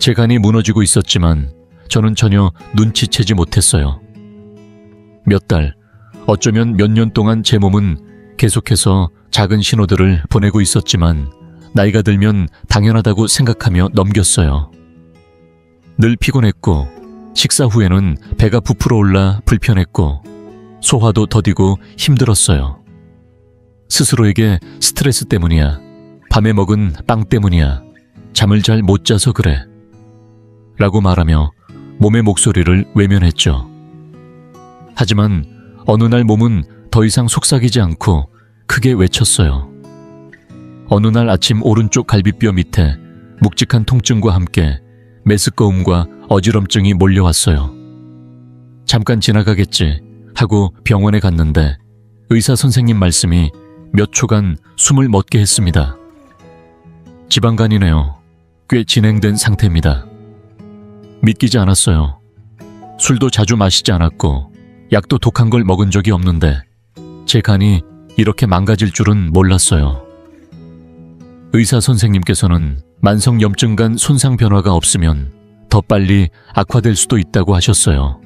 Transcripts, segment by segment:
제 간이 무너지고 있었지만 저는 전혀 눈치채지 못했어요. 몇 달, 어쩌면 몇 년 동안 제 몸은 계속해서 작은 신호들을 보내고 있었지만 나이가 들면 당연하다고 생각하며 넘겼어요. 늘 피곤했고 식사 후에는 배가 부풀어 올라 불편했고 소화도 더디고 힘들었어요. 스스로에게 스트레스 때문이야, 밤에 먹은 빵 때문이야, 잠을 잘 못 자서 그래 라고 말하며 몸의 목소리를 외면했죠. 하지만 어느 날 몸은 더 이상 속삭이지 않고 크게 외쳤어요. 어느 날 아침 오른쪽 갈비뼈 밑에 묵직한 통증과 함께 메스꺼움과 어지럼증이 몰려왔어요. 잠깐 지나가겠지 하고 병원에 갔는데 의사 선생님 말씀이 몇 초간 숨을 멎게 했습니다. 지방간이네요. 꽤 진행된 상태입니다. 믿기지 않았어요. 술도 자주 마시지 않았고 약도 독한 걸 먹은 적이 없는데 제 간이 이렇게 망가질 줄은 몰랐어요. 의사 선생님께서는 만성염증간 손상 변화가 없으면 더 빨리 악화될 수도 있다고 하셨어요.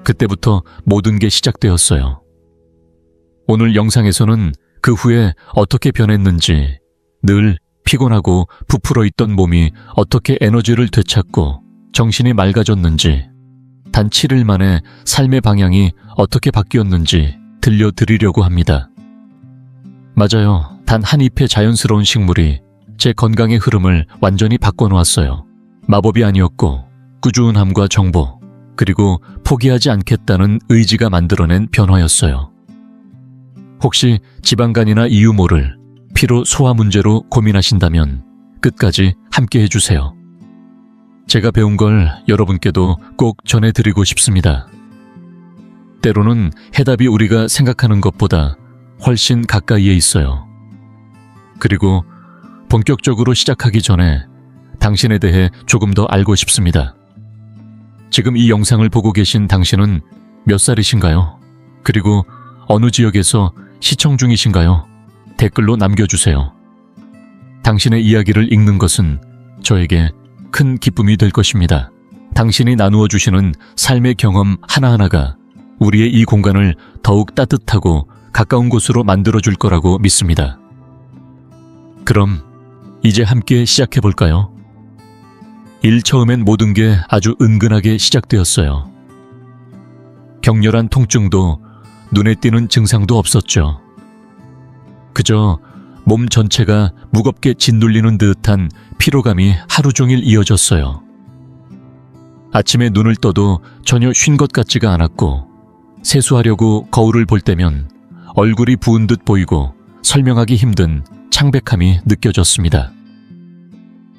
그때부터 모든 게 시작되었어요. 오늘 영상에서는 그 후에 어떻게 변했는지, 늘 피곤하고 부풀어 있던 몸이 어떻게 에너지를 되찾고 정신이 맑아졌는지, 단 7일 만에 삶의 방향이 어떻게 바뀌었는지 들려드리려고 합니다. 맞아요. 단 한 잎의 자연스러운 식물이 제 건강의 흐름을 완전히 바꿔놓았어요. 마법이 아니었고 꾸준함과 정보, 그리고 포기하지 않겠다는 의지가 만들어낸 변화였어요. 혹시 지방간이나 이유 모를 피로 소화 문제로 고민하신다면 끝까지 함께 해주세요. 제가 배운 걸 여러분께도 꼭 전해드리고 싶습니다. 때로는 해답이 우리가 생각하는 것보다 훨씬 가까이에 있어요. 그리고 본격적으로 시작하기 전에 당신에 대해 조금 더 알고 싶습니다. 지금 이 영상을 보고 계신 당신은 몇 살이신가요? 그리고 어느 지역에서 시청 중이신가요? 댓글로 남겨주세요. 당신의 이야기를 읽는 것은 저에게 큰 기쁨이 될 것입니다. 당신이 나누어 주시는 삶의 경험 하나하나가 우리의 이 공간을 더욱 따뜻하고 가까운 곳으로 만들어줄 거라고 믿습니다. 그럼 이제 함께 시작해볼까요? 처음엔 모든 게 아주 은근하게 시작되었어요. 격렬한 통증도 눈에 띄는 증상도 없었죠. 그저 몸 전체가 무겁게 짓눌리는 듯한 피로감이 하루 종일 이어졌어요. 아침에 눈을 떠도 전혀 쉰 것 같지가 않았고 세수하려고 거울을 볼 때면 얼굴이 부은 듯 보이고 설명하기 힘든 창백함이 느껴졌습니다.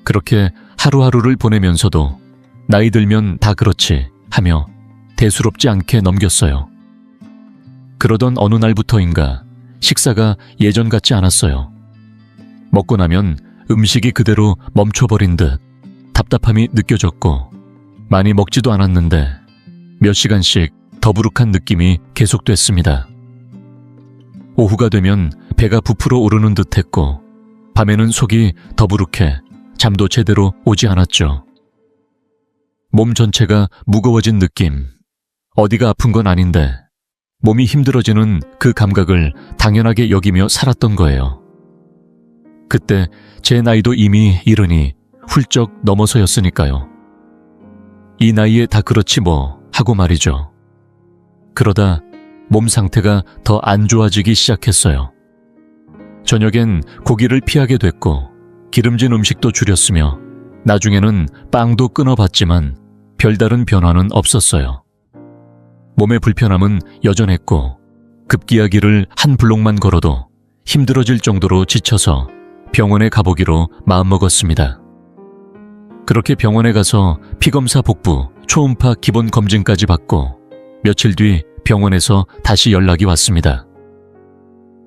그렇게 하루하루를 보내면서도 나이 들면 다 그렇지 하며 대수롭지 않게 넘겼어요. 그러던 어느 날부터인가 식사가 예전 같지 않았어요. 먹고 나면 음식이 그대로 멈춰버린 듯 답답함이 느껴졌고 많이 먹지도 않았는데 몇 시간씩 더부룩한 느낌이 계속됐습니다. 오후가 되면 배가 부풀어 오르는 듯 했고 밤에는 속이 더부룩해 잠도 제대로 오지 않았죠. 몸 전체가 무거워진 느낌. 어디가 아픈 건 아닌데 몸이 힘들어지는 그 감각을 당연하게 여기며 살았던 거예요. 그때 제 나이도 이미 70이 훌쩍 넘어서였으니까요. 이 나이에 다 그렇지 뭐 하고 말이죠. 그러다 몸 상태가 더 안 좋아지기 시작했어요. 저녁엔 고기를 피하게 됐고 기름진 음식도 줄였으며 나중에는 빵도 끊어봤지만 별다른 변화는 없었어요. 몸의 불편함은 여전했고 급기야기를 한 블록만 걸어도 힘들어질 정도로 지쳐서 병원에 가보기로 마음먹었습니다. 그렇게 병원에 가서 피검사 복부, 초음파 기본 검진까지 받고 며칠 뒤 병원에서 다시 연락이 왔습니다.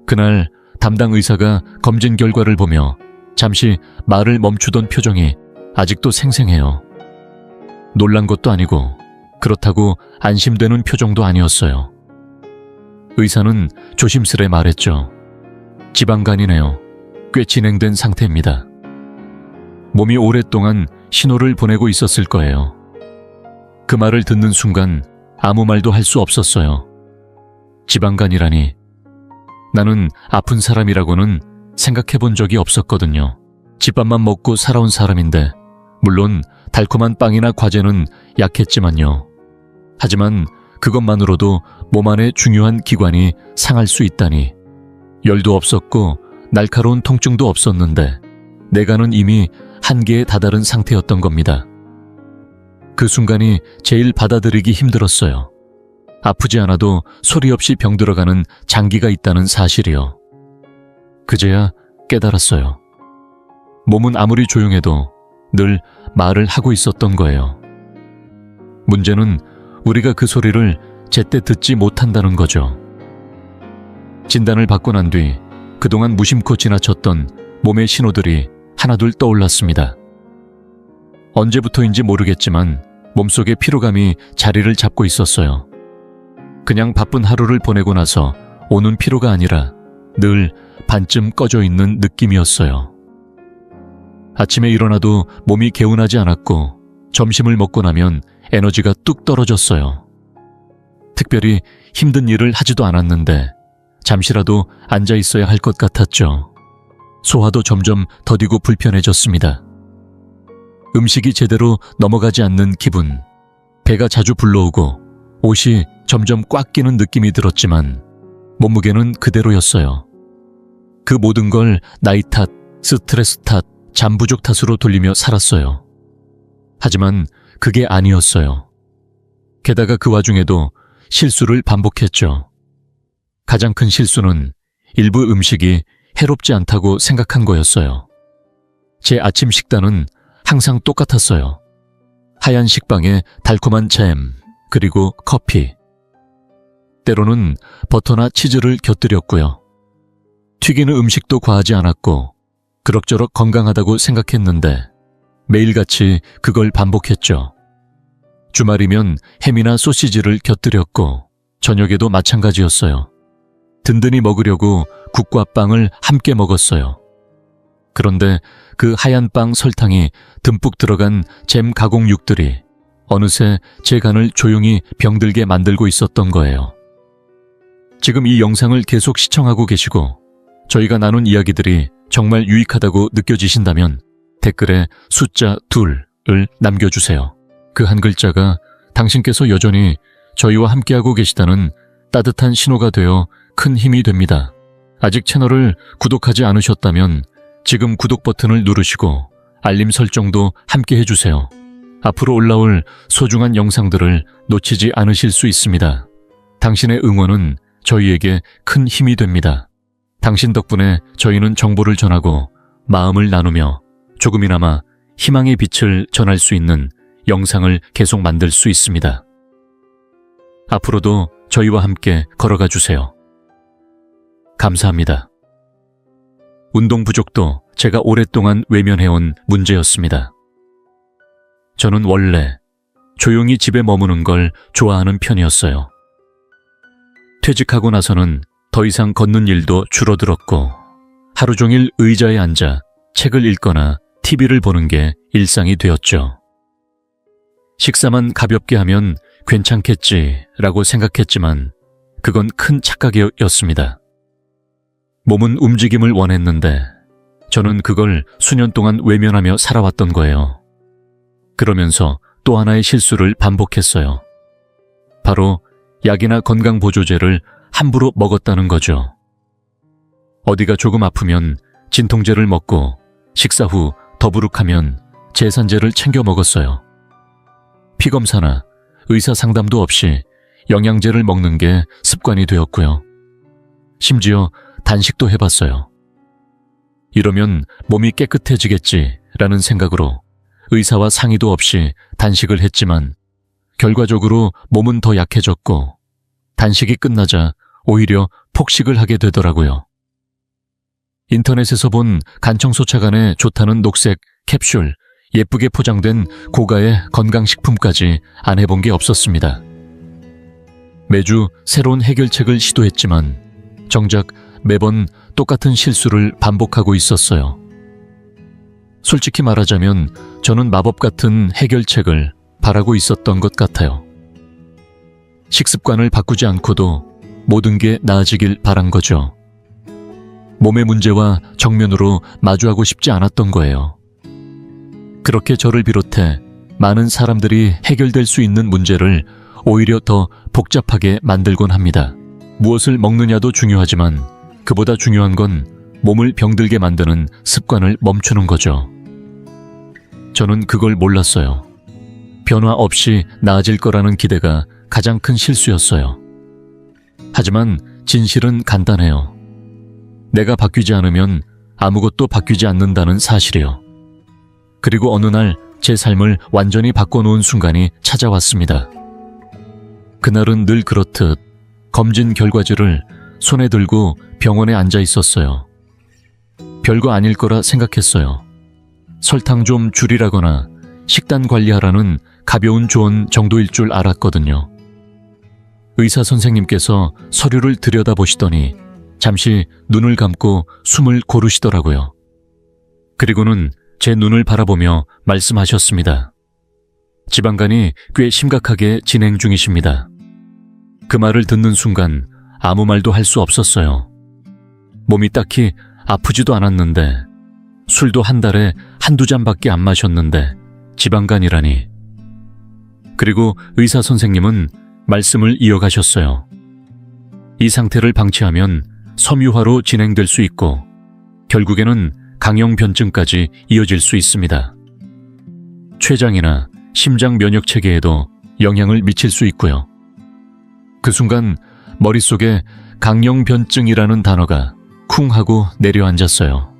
그날 담당 의사가 검진 결과를 보며 잠시 말을 멈추던 표정이 아직도 생생해요. 놀란 것도 아니고 그렇다고 안심되는 표정도 아니었어요. 의사는 조심스레 말했죠. 지방간이네요. 꽤 진행된 상태입니다. 몸이 오랫동안 신호를 보내고 있었을 거예요. 그 말을 듣는 순간 아무 말도 할 수 없었어요. 지방간이라니. 나는 아픈 사람이라고는 생각해 본 적이 없었거든요. 집밥만 먹고 살아온 사람인데 물론 달콤한 빵이나 과제는 약했지만요. 하지만 그것만으로도 몸 안의 중요한 기관이 상할 수 있다니. 열도 없었고 날카로운 통증도 없었는데 내가는 이미 한계에 다다른 상태였던 겁니다. 그 순간이 제일 받아들이기 힘들었어요. 아프지 않아도 소리 없이 병들어가는 장기가 있다는 사실이요. 그제야 깨달았어요. 몸은 아무리 조용해도 늘 말을 하고 있었던 거예요. 문제는 우리가 그 소리를 제때 듣지 못한다는 거죠. 진단을 받고 난 뒤 그동안 무심코 지나쳤던 몸의 신호들이 하나둘 떠올랐습니다. 언제부터인지 모르겠지만 몸속에 피로감이 자리를 잡고 있었어요. 그냥 바쁜 하루를 보내고 나서 오는 피로가 아니라 늘 반쯤 꺼져 있는 느낌이었어요. 아침에 일어나도 몸이 개운하지 않았고 점심을 먹고 나면 에너지가 뚝 떨어졌어요. 특별히 힘든 일을 하지도 않았는데 잠시라도 앉아 있어야 할 것 같았죠. 소화도 점점 더디고 불편해졌습니다. 음식이 제대로 넘어가지 않는 기분, 배가 자주 불러오고 옷이 점점 꽉 끼는 느낌이 들었지만 몸무게는 그대로였어요. 그 모든 걸 나이 탓, 스트레스 탓, 잠 부족 탓으로 돌리며 살았어요. 하지만 그게 아니었어요. 게다가 그 와중에도 실수를 반복했죠. 가장 큰 실수는 일부 음식이 해롭지 않다고 생각한 거였어요. 제 아침 식단은 항상 똑같았어요. 하얀 식빵에 달콤한 잼, 그리고 커피. 때로는 버터나 치즈를 곁들였고요. 튀기는 음식도 과하지 않았고 그럭저럭 건강하다고 생각했는데 매일같이 그걸 반복했죠. 주말이면 햄이나 소시지를 곁들였고 저녁에도 마찬가지였어요. 든든히 먹으려고 국과 빵을 함께 먹었어요. 그런데 그 하얀 빵 설탕이 듬뿍 들어간 잼 가공육들이 어느새 제 간을 조용히 병들게 만들고 있었던 거예요. 지금 이 영상을 계속 시청하고 계시고 저희가 나눈 이야기들이 정말 유익하다고 느껴지신다면 댓글에 숫자 2을 남겨주세요. 그 한 글자가 당신께서 여전히 저희와 함께하고 계시다는 따뜻한 신호가 되어 큰 힘이 됩니다. 아직 채널을 구독하지 않으셨다면 지금 구독 버튼을 누르시고 알림 설정도 함께 해주세요. 앞으로 올라올 소중한 영상들을 놓치지 않으실 수 있습니다. 당신의 응원은 저희에게 큰 힘이 됩니다. 당신 덕분에 저희는 정보를 전하고 마음을 나누며 조금이나마 희망의 빛을 전할 수 있는 영상을 계속 만들 수 있습니다. 앞으로도 저희와 함께 걸어가 주세요. 감사합니다. 운동 부족도 제가 오랫동안 외면해온 문제였습니다. 저는 원래 조용히 집에 머무는 걸 좋아하는 편이었어요. 퇴직하고 나서는 더 이상 걷는 일도 줄어들었고 하루 종일 의자에 앉아 책을 읽거나 TV를 보는 게 일상이 되었죠. 식사만 가볍게 하면 괜찮겠지라고 생각했지만 그건 큰 착각이었습니다. 몸은 움직임을 원했는데 저는 그걸 수년 동안 외면하며 살아왔던 거예요. 그러면서 또 하나의 실수를 반복했어요. 바로 약이나 건강보조제를 함부로 먹었다는 거죠. 어디가 조금 아프면 진통제를 먹고 식사 후 더부룩하면 제산제를 챙겨 먹었어요. 피검사나 의사 상담도 없이 영양제를 먹는 게 습관이 되었고요. 심지어 단식도 해봤어요. 이러면 몸이 깨끗해지겠지라는 생각으로 의사와 상의도 없이 단식을 했지만 결과적으로 몸은 더 약해졌고 단식이 끝나자 오히려 폭식을 하게 되더라고요. 인터넷에서 본 간청소차간에 좋다는 녹색 캡슐, 예쁘게 포장된 고가의 건강식품까지 안 해본 게 없었습니다. 매주 새로운 해결책을 시도했지만 정작 매번 똑같은 실수를 반복하고 있었어요. 솔직히 말하자면 저는 마법 같은 해결책을 바라고 있었던 것 같아요. 식습관을 바꾸지 않고도 모든 게 나아지길 바란 거죠. 몸의 문제와 정면으로 마주하고 싶지 않았던 거예요. 그렇게 저를 비롯해 많은 사람들이 해결될 수 있는 문제를 오히려 더 복잡하게 만들곤 합니다. 무엇을 먹느냐도 중요하지만 그보다 중요한 건 몸을 병들게 만드는 습관을 멈추는 거죠. 저는 그걸 몰랐어요. 변화 없이 나아질 거라는 기대가 가장 큰 실수였어요. 하지만 진실은 간단해요. 내가 바뀌지 않으면 아무것도 바뀌지 않는다는 사실이요. 그리고 어느 날 제 삶을 완전히 바꿔놓은 순간이 찾아왔습니다. 그날은 늘 그렇듯 검진 결과지를 손에 들고 병원에 앉아 있었어요. 별거 아닐 거라 생각했어요. 설탕 좀 줄이라거나 식단 관리하라는 가벼운 조언 정도일 줄 알았거든요. 의사 선생님께서 서류를 들여다보시더니 잠시 눈을 감고 숨을 고르시더라고요. 그리고는 제 눈을 바라보며 말씀하셨습니다. 지방간이 꽤 심각하게 진행 중이십니다. 그 말을 듣는 순간 아무 말도 할 수 없었어요. 몸이 딱히 아프지도 않았는데 술도 한 달에 한두 잔밖에 안 마셨는데 지방간이라니. 그리고 의사 선생님은 말씀을 이어가셨어요. 이 상태를 방치하면 섬유화로 진행될 수 있고 결국에는 강형변증까지 이어질 수 있습니다. 췌장이나 심장 면역체계에도 영향을 미칠 수 있고요. 그 순간 머릿속에 강형변증이라는 단어가 쿵 하고 내려앉았어요.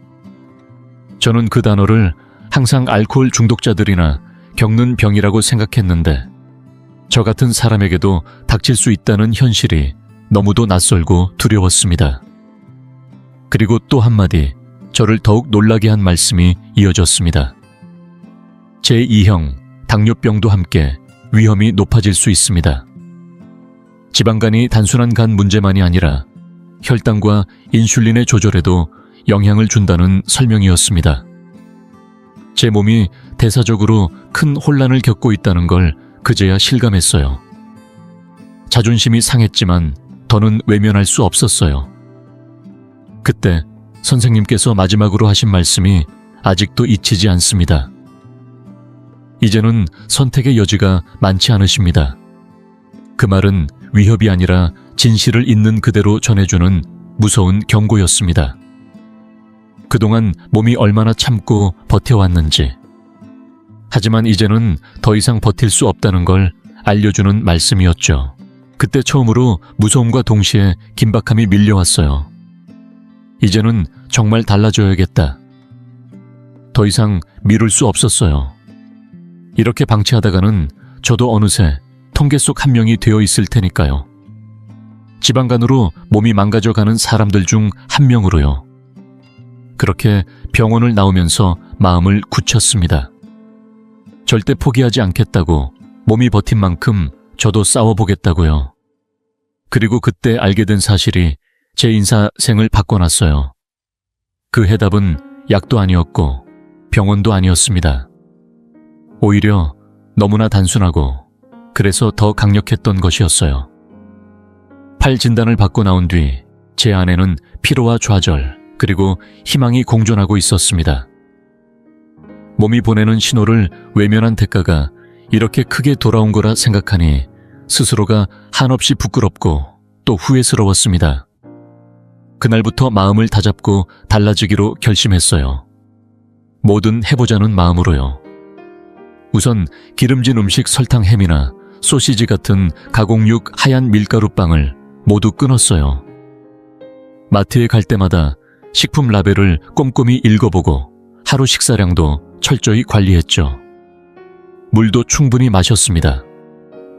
저는 그 단어를 항상 알코올 중독자들이나 겪는 병이라고 생각했는데 저 같은 사람에게도 닥칠 수 있다는 현실이 너무도 낯설고 두려웠습니다. 그리고 또 한마디 저를 더욱 놀라게 한 말씀이 이어졌습니다. 제2형 당뇨병도 함께 위험이 높아질 수 있습니다. 지방간이 단순한 간 문제만이 아니라 혈당과 인슐린의 조절에도 영향을 준다는 설명이었습니다. 제 몸이 대사적으로 큰 혼란을 겪고 있다는 걸 그제야 실감했어요. 자존심이 상했지만 더는 외면할 수 없었어요. 그때 선생님께서 마지막으로 하신 말씀이 아직도 잊히지 않습니다. 이제는 선택의 여지가 많지 않으십니다. 그 말은 위협이 아니라 진실을 있는 그대로 전해주는 무서운 경고였습니다. 그동안 몸이 얼마나 참고 버텨왔는지, 하지만 이제는 더 이상 버틸 수 없다는 걸 알려주는 말씀이었죠. 그때 처음으로 무서움과 동시에 긴박함이 밀려왔어요. 이제는 정말 달라져야겠다. 더 이상 미룰 수 없었어요. 이렇게 방치하다가는 저도 어느새 통계 속 한 명이 되어 있을 테니까요. 지방간으로 몸이 망가져가는 사람들 중 한 명으로요. 그렇게 병원을 나오면서 마음을 굳혔습니다. 절대 포기하지 않겠다고, 몸이 버틴 만큼 저도 싸워보겠다고요. 그리고 그때 알게 된 사실이 제 인생을 바꿔놨어요. 그 해답은 약도 아니었고 병원도 아니었습니다. 오히려 너무나 단순하고 그래서 더 강력했던 것이었어요. 팔 진단을 받고 나온 뒤 제 안에는 피로와 좌절 그리고 희망이 공존하고 있었습니다. 몸이 보내는 신호를 외면한 대가가 이렇게 크게 돌아온 거라 생각하니 스스로가 한없이 부끄럽고 또 후회스러웠습니다. 그날부터 마음을 다잡고 달라지기로 결심했어요. 뭐든 해보자는 마음으로요. 우선 기름진 음식 설탕 햄이나 소시지 같은 가공육 하얀 밀가루빵을 모두 끊었어요. 마트에 갈 때마다 식품 라벨을 꼼꼼히 읽어보고 하루 식사량도 철저히 관리했죠. 물도 충분히 마셨습니다.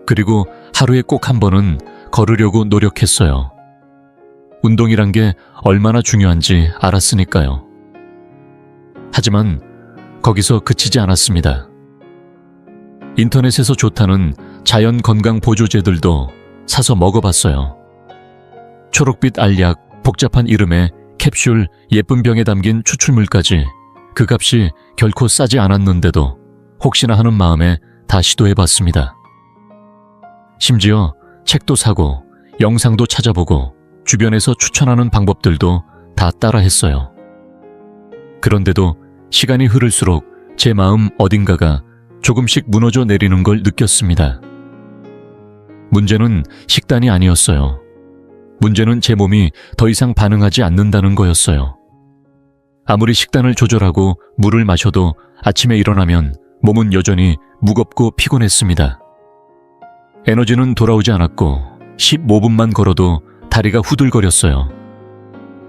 그리고 하루에 꼭 한 번은 걸으려고 노력했어요. 운동이란 게 얼마나 중요한지 알았으니까요. 하지만 거기서 그치지 않았습니다. 인터넷에서 좋다는 자연 건강 보조제들도 사서 먹어봤어요. 초록빛 알약, 복잡한 이름의 캡슐, 예쁜 병에 담긴 추출물까지 그 값이 결코 싸지 않았는데도 혹시나 하는 마음에 다 시도해봤습니다. 심지어 책도 사고 영상도 찾아보고 주변에서 추천하는 방법들도 다 따라했어요. 그런데도 시간이 흐를수록 제 마음 어딘가가 조금씩 무너져 내리는 걸 느꼈습니다. 문제는 식단이 아니었어요. 문제는 제 몸이 더 이상 반응하지 않는다는 거였어요. 아무리 식단을 조절하고 물을 마셔도 아침에 일어나면 몸은 여전히 무겁고 피곤했습니다. 에너지는 돌아오지 않았고 15분만 걸어도 다리가 후들거렸어요.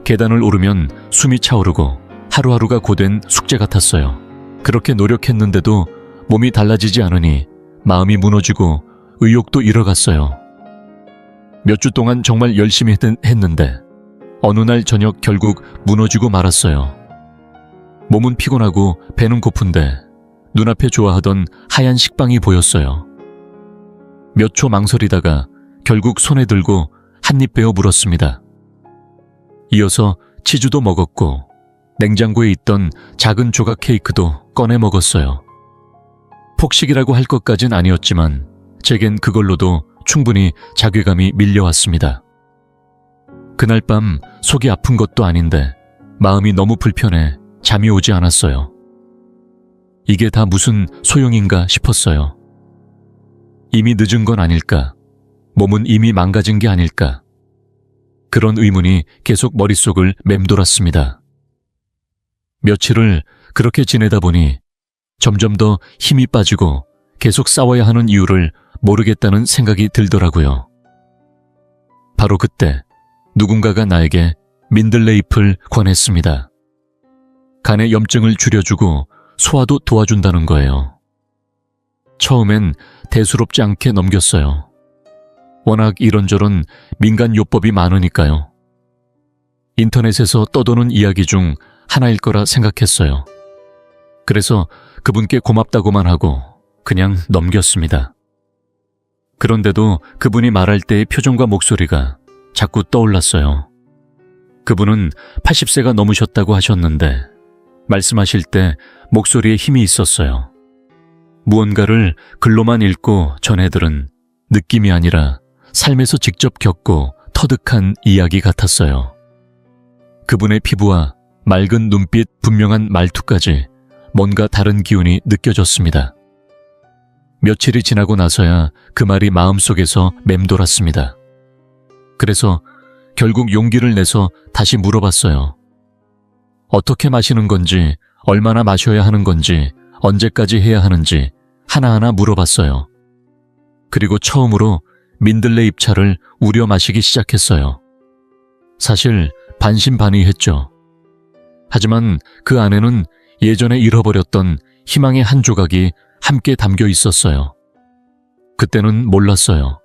계단을 오르면 숨이 차오르고 하루하루가 고된 숙제 같았어요. 그렇게 노력했는데도 몸이 달라지지 않으니 마음이 무너지고 의욕도 잃어갔어요. 몇 주 동안 정말 열심히 했는데 어느 날 저녁 결국 무너지고 말았어요. 몸은 피곤하고 배는 고픈데 눈앞에 좋아하던 하얀 식빵이 보였어요. 몇 초 망설이다가 결국 손에 들고 한 입 베어 물었습니다. 이어서 치즈도 먹었고 냉장고에 있던 작은 조각 케이크도 꺼내 먹었어요. 폭식이라고 할 것까진 아니었지만 제겐 그걸로도 충분히 자괴감이 밀려왔습니다. 그날 밤 속이 아픈 것도 아닌데 마음이 너무 불편해 잠이 오지 않았어요. 이게 다 무슨 소용인가 싶었어요. 이미 늦은 건 아닐까? 몸은 이미 망가진 게 아닐까? 그런 의문이 계속 머릿속을 맴돌았습니다. 며칠을 그렇게 지내다 보니 점점 더 힘이 빠지고 계속 싸워야 하는 이유를 모르겠다는 생각이 들더라고요. 바로 그때 누군가가 나에게 민들레 잎을 권했습니다. 간의 염증을 줄여주고 소화도 도와준다는 거예요. 처음엔 대수롭지 않게 넘겼어요. 워낙 이런저런 민간요법이 많으니까요. 인터넷에서 떠도는 이야기 중 하나일 거라 생각했어요. 그래서 그분께 고맙다고만 하고 그냥 넘겼습니다. 그런데도 그분이 말할 때의 표정과 목소리가 자꾸 떠올랐어요. 그분은 80세가 넘으셨다고 하셨는데 말씀하실 때 목소리에 힘이 있었어요. 무언가를 글로만 읽고 전해들은 느낌이 아니라 삶에서 직접 겪고 터득한 이야기 같았어요. 그분의 피부와 맑은 눈빛, 분명한 말투까지 뭔가 다른 기운이 느껴졌습니다. 며칠이 지나고 나서야 그 말이 마음속에서 맴돌았습니다. 그래서 결국 용기를 내서 다시 물어봤어요. 어떻게 마시는 건지, 얼마나 마셔야 하는 건지, 언제까지 해야 하는지 하나하나 물어봤어요. 그리고 처음으로 민들레 잎차를 우려 마시기 시작했어요. 사실 반신반의했죠. 하지만 그 안에는 예전에 잃어버렸던 희망의 한 조각이 함께 담겨 있었어요. 그때는 몰랐어요.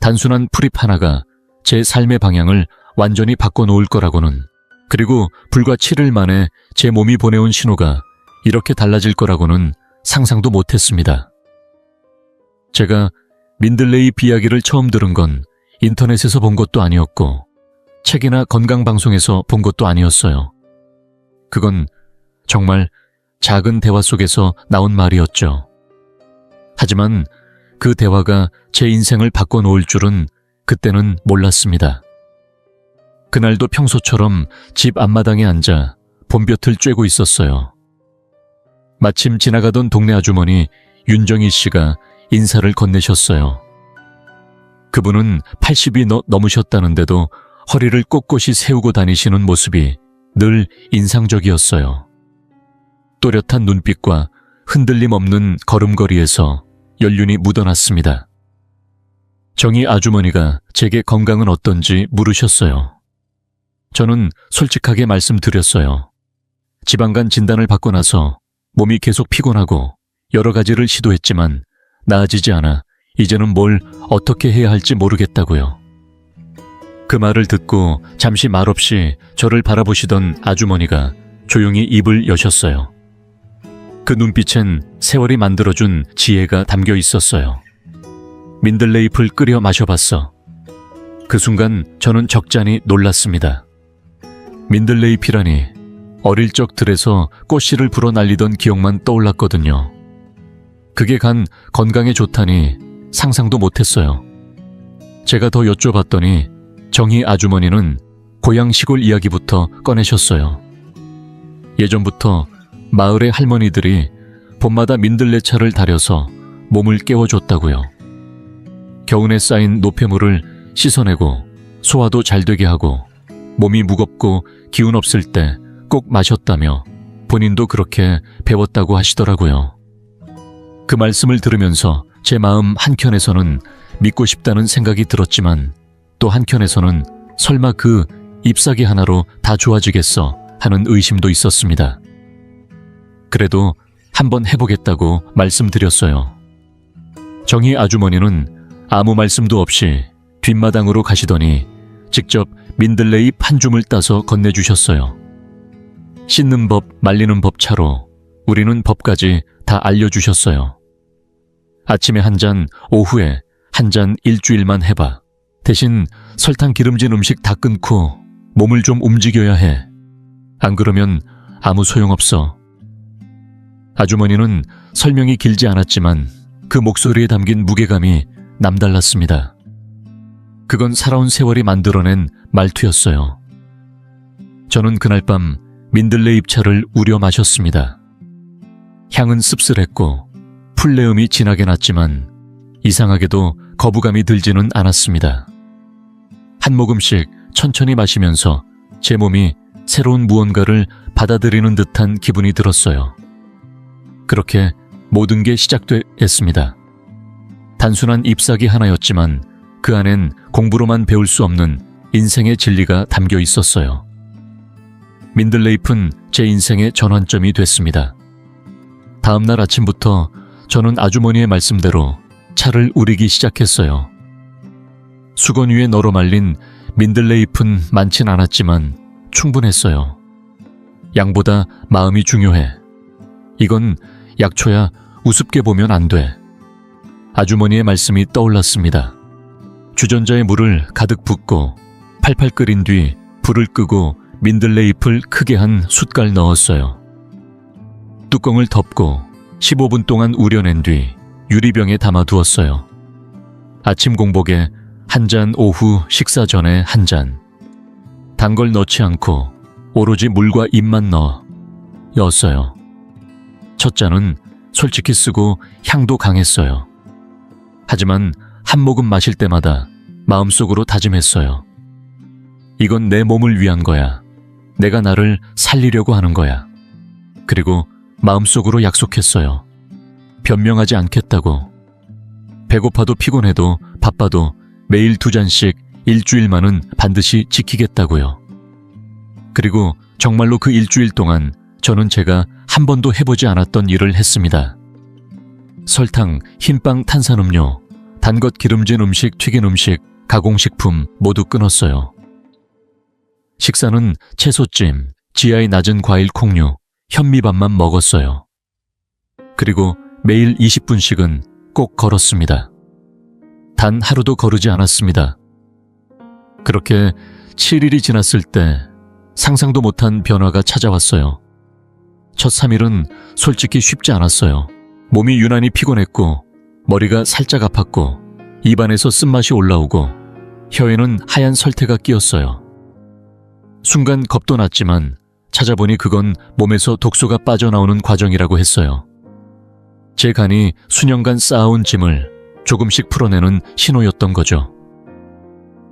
단순한 풀잎 하나가 제 삶의 방향을 완전히 바꿔놓을 거라고는, 그리고 불과 7일 만에 제 몸이 보내온 신호가 이렇게 달라질 거라고는 상상도 못했습니다. 제가 민들레잎 이야기를 처음 들은 건 인터넷에서 본 것도 아니었고 책이나 건강방송에서 본 것도 아니었어요. 그건 정말 작은 대화 속에서 나온 말이었죠. 하지만 그 대화가 제 인생을 바꿔놓을 줄은 그때는 몰랐습니다. 그날도 평소처럼 집 앞마당에 앉아 봄볕을 쬐고 있었어요. 마침 지나가던 동네 아주머니 윤정희 씨가 인사를 건네셨어요. 그분은 80이 넘으셨다는데도 허리를 꼿꼿이 세우고 다니시는 모습이 늘 인상적이었어요. 또렷한 눈빛과 흔들림 없는 걸음걸이에서 연륜이 묻어났습니다. 정희 아주머니가 제게 건강은 어떤지 물으셨어요. 저는 솔직하게 말씀드렸어요. 지방간 진단을 받고 나서 몸이 계속 피곤하고 여러 가지를 시도했지만 나아지지 않아 이제는 뭘 어떻게 해야 할지 모르겠다고요. 그 말을 듣고 잠시 말없이 저를 바라보시던 아주머니가 조용히 입을 여셨어요. 그 눈빛엔 세월이 만들어준 지혜가 담겨 있었어요. 민들레잎을 끓여 마셔봤어. 그 순간 저는 적잖이 놀랐습니다. 민들레잎이라니 어릴 적 들에서 꽃씨를 불어 날리던 기억만 떠올랐거든요. 그게 간 건강에 좋다니 상상도 못했어요. 제가 더 여쭤봤더니 정희 아주머니는 고향 시골 이야기부터 꺼내셨어요. 예전부터 마을의 할머니들이 봄마다 민들레차를 다려서 몸을 깨워줬다고요. 겨우내 쌓인 노폐물을 씻어내고 소화도 잘 되게 하고 몸이 무겁고 기운 없을 때 꼭 마셨다며 본인도 그렇게 배웠다고 하시더라고요. 그 말씀을 들으면서 제 마음 한켠에서는 믿고 싶다는 생각이 들었지만 또 한켠에서는 설마 그 잎사귀 하나로 다 좋아지겠어 하는 의심도 있었습니다. 그래도 한번 해보겠다고 말씀드렸어요. 정희 아주머니는 아무 말씀도 없이 뒷마당으로 가시더니 직접 민들레잎 한 줌을 따서 건네주셨어요. 씻는 법, 말리는 법 차로 우리는 법까지 다 알려주셨어요. 아침에 한 잔, 오후에 한 잔 일주일만 해봐. 대신 설탕 기름진 음식 다 끊고 몸을 좀 움직여야 해. 안 그러면 아무 소용없어. 아주머니는 설명이 길지 않았지만 그 목소리에 담긴 무게감이 남달랐습니다. 그건 살아온 세월이 만들어낸 말투였어요. 저는 그날 밤 민들레잎차를 우려 마셨습니다. 향은 씁쓸했고 풀내음이 진하게 났지만 이상하게도 거부감이 들지는 않았습니다. 한 모금씩 천천히 마시면서 제 몸이 새로운 무언가를 받아들이는 듯한 기분이 들었어요. 그렇게 모든 게 시작됐습니다. 단순한 잎사귀 하나였지만 그 안엔 공부로만 배울 수 없는 인생의 진리가 담겨 있었어요. 민들레잎은 제 인생의 전환점이 됐습니다. 다음 날 아침부터 저는 아주머니의 말씀대로 차를 우리기 시작했어요. 수건 위에 널어 말린 민들레잎은 많진 않았지만 충분했어요. 양보다 마음이 중요해. 이건 약초야 우습게 보면 안 돼. 아주머니의 말씀이 떠올랐습니다. 주전자에 물을 가득 붓고 팔팔 끓인 뒤 불을 끄고 민들레잎을 크게 한 숟갈 넣었어요. 뚜껑을 덮고 15분 동안 우려낸 뒤 유리병에 담아두었어요. 아침 공복에 한 잔, 오후 식사 전에 한 잔. 단 걸 넣지 않고 오로지 물과 잎만 넣었어요. 첫 잔은 솔직히 쓰고 향도 강했어요. 하지만 한 모금 마실 때마다 마음속으로 다짐했어요. 이건 내 몸을 위한 거야. 내가 나를 살리려고 하는 거야. 그리고 마음속으로 약속했어요. 변명하지 않겠다고. 배고파도 피곤해도 바빠도 매일 2잔씩 일주일만은 반드시 지키겠다고요. 그리고 정말로 그 일주일 동안 저는 제가 한 번도 해보지 않았던 일을 했습니다. 설탕, 흰빵, 탄산음료, 단 것 기름진 음식, 튀긴 음식, 가공식품 모두 끊었어요. 식사는 채소찜, GI 낮은 과일 콩류, 현미밥만 먹었어요. 그리고 매일 20분씩은 꼭 걸었습니다. 단 하루도 거르지 않았습니다. 그렇게 7일이 지났을 때 상상도 못한 변화가 찾아왔어요. 첫 3일은 솔직히 쉽지 않았어요. 몸이 유난히 피곤했고 머리가 살짝 아팠고 입안에서 쓴맛이 올라오고 혀에는 하얀 설태가 끼었어요. 순간 겁도 났지만 찾아보니 그건 몸에서 독소가 빠져나오는 과정이라고 했어요. 제 간이 수년간 쌓아온 짐을 조금씩 풀어내는 신호였던 거죠.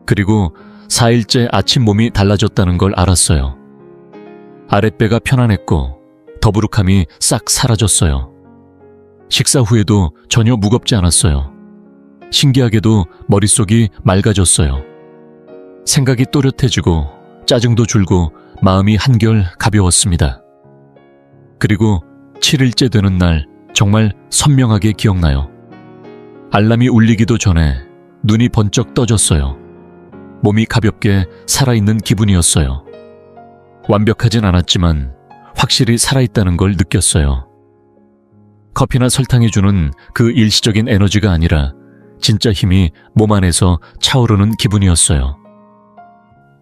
그리고 4일째 아침 몸이 달라졌다는 걸 알았어요. 아랫배가 편안했고 더부룩함이 싹 사라졌어요. 식사 후에도 전혀 무겁지 않았어요. 신기하게도 머릿속이 맑아졌어요. 생각이 또렷해지고 짜증도 줄고 마음이 한결 가벼웠습니다. 그리고 7일째 되는 날 정말 선명하게 기억나요. 알람이 울리기도 전에 눈이 번쩍 떠졌어요. 몸이 가볍게 살아있는 기분이었어요. 완벽하진 않았지만 확실히 살아있다는 걸 느꼈어요. 커피나 설탕이 주는 그 일시적인 에너지가 아니라 진짜 힘이 몸 안에서 차오르는 기분이었어요.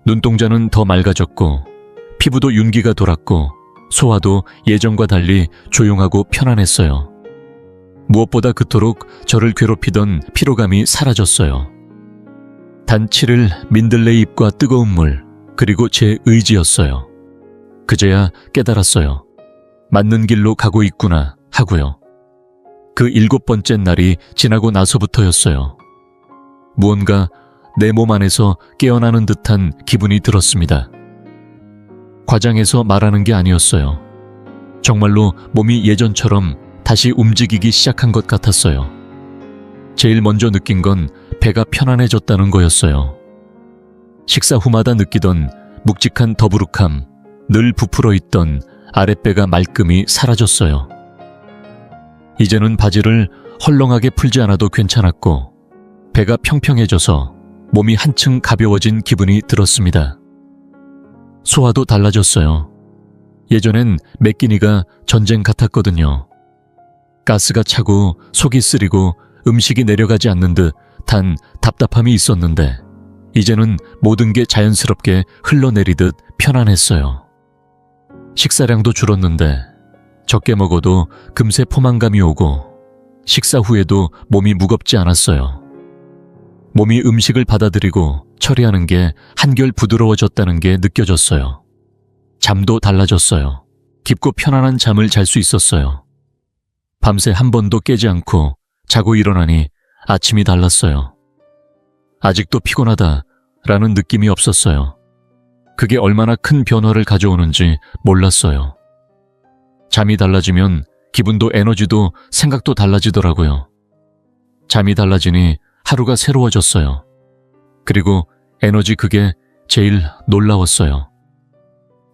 눈동자는 더 맑아졌고 피부도 윤기가 돌았고 소화도 예전과 달리 조용하고 편안했어요. 무엇보다 그토록 저를 괴롭히던 피로감이 사라졌어요. 단 7일 민들레 잎과 뜨거운 물, 그리고 제 의지였어요. 그제야 깨달았어요. 맞는 길로 가고 있구나 하고요. 그 7번째 날이 지나고 나서부터였어요. 무언가 내 몸 안에서 깨어나는 듯한 기분이 들었습니다. 과장해서 말하는 게 아니었어요. 정말로 몸이 예전처럼 다시 움직이기 시작한 것 같았어요. 제일 먼저 느낀 건 배가 편안해졌다는 거였어요. 식사 후마다 느끼던 묵직한 더부룩함, 늘 부풀어 있던 아랫배가 말끔히 사라졌어요. 이제는 바지를 헐렁하게 풀지 않아도 괜찮았고 배가 평평해져서 몸이 한층 가벼워진 기분이 들었습니다. 소화도 달라졌어요. 예전엔 매끼니가 전쟁 같았거든요. 가스가 차고 속이 쓰리고 음식이 내려가지 않는 듯한 답답함이 있었는데 이제는 모든 게 자연스럽게 흘러내리듯 편안했어요. 식사량도 줄었는데 적게 먹어도 금세 포만감이 오고 식사 후에도 몸이 무겁지 않았어요. 몸이 음식을 받아들이고 처리하는 게 한결 부드러워졌다는 게 느껴졌어요. 잠도 달라졌어요. 깊고 편안한 잠을 잘 수 있었어요. 밤새 한 번도 깨지 않고 자고 일어나니 아침이 달랐어요. 아직도 피곤하다라는 느낌이 없었어요. 그게 얼마나 큰 변화를 가져오는지 몰랐어요. 잠이 달라지면 기분도 에너지도 생각도 달라지더라고요. 잠이 달라지니 하루가 새로워졌어요. 그리고 에너지 그게 제일 놀라웠어요.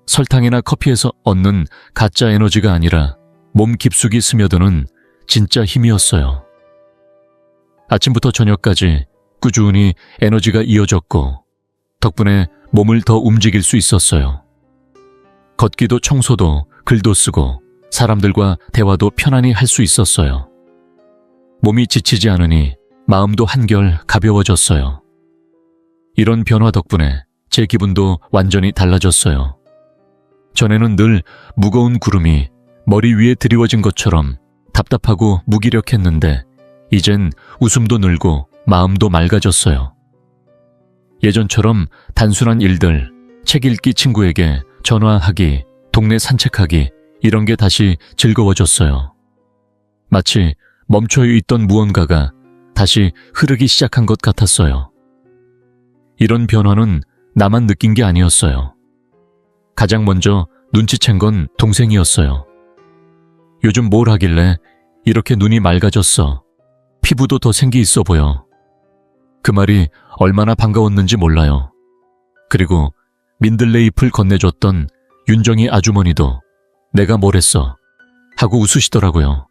설탕이나 커피에서 얻는 가짜 에너지가 아니라 몸 깊숙이 스며드는 진짜 힘이었어요. 아침부터 저녁까지 꾸준히 에너지가 이어졌고 덕분에 몸을 더 움직일 수 있었어요. 걷기도 청소도 글도 쓰고 사람들과 대화도 편안히 할 수 있었어요. 몸이 지치지 않으니 마음도 한결 가벼워졌어요. 이런 변화 덕분에 제 기분도 완전히 달라졌어요. 전에는 늘 무거운 구름이 머리 위에 드리워진 것처럼 답답하고 무기력했는데 이젠 웃음도 늘고 마음도 맑아졌어요. 예전처럼 단순한 일들, 책 읽기 친구에게 전화하기, 동네 산책하기 이런 게 다시 즐거워졌어요. 마치 멈춰 있던 무언가가 다시 흐르기 시작한 것 같았어요. 이런 변화는 나만 느낀 게 아니었어요. 가장 먼저 눈치챈 건 동생이었어요. 요즘 뭘 하길래 이렇게 눈이 맑아졌어. 피부도 더 생기 있어 보여. 그 말이 얼마나 반가웠는지 몰라요. 그리고 민들레 잎을 건네줬던 윤정이 아주머니도 내가 뭘 했어 하고 웃으시더라고요.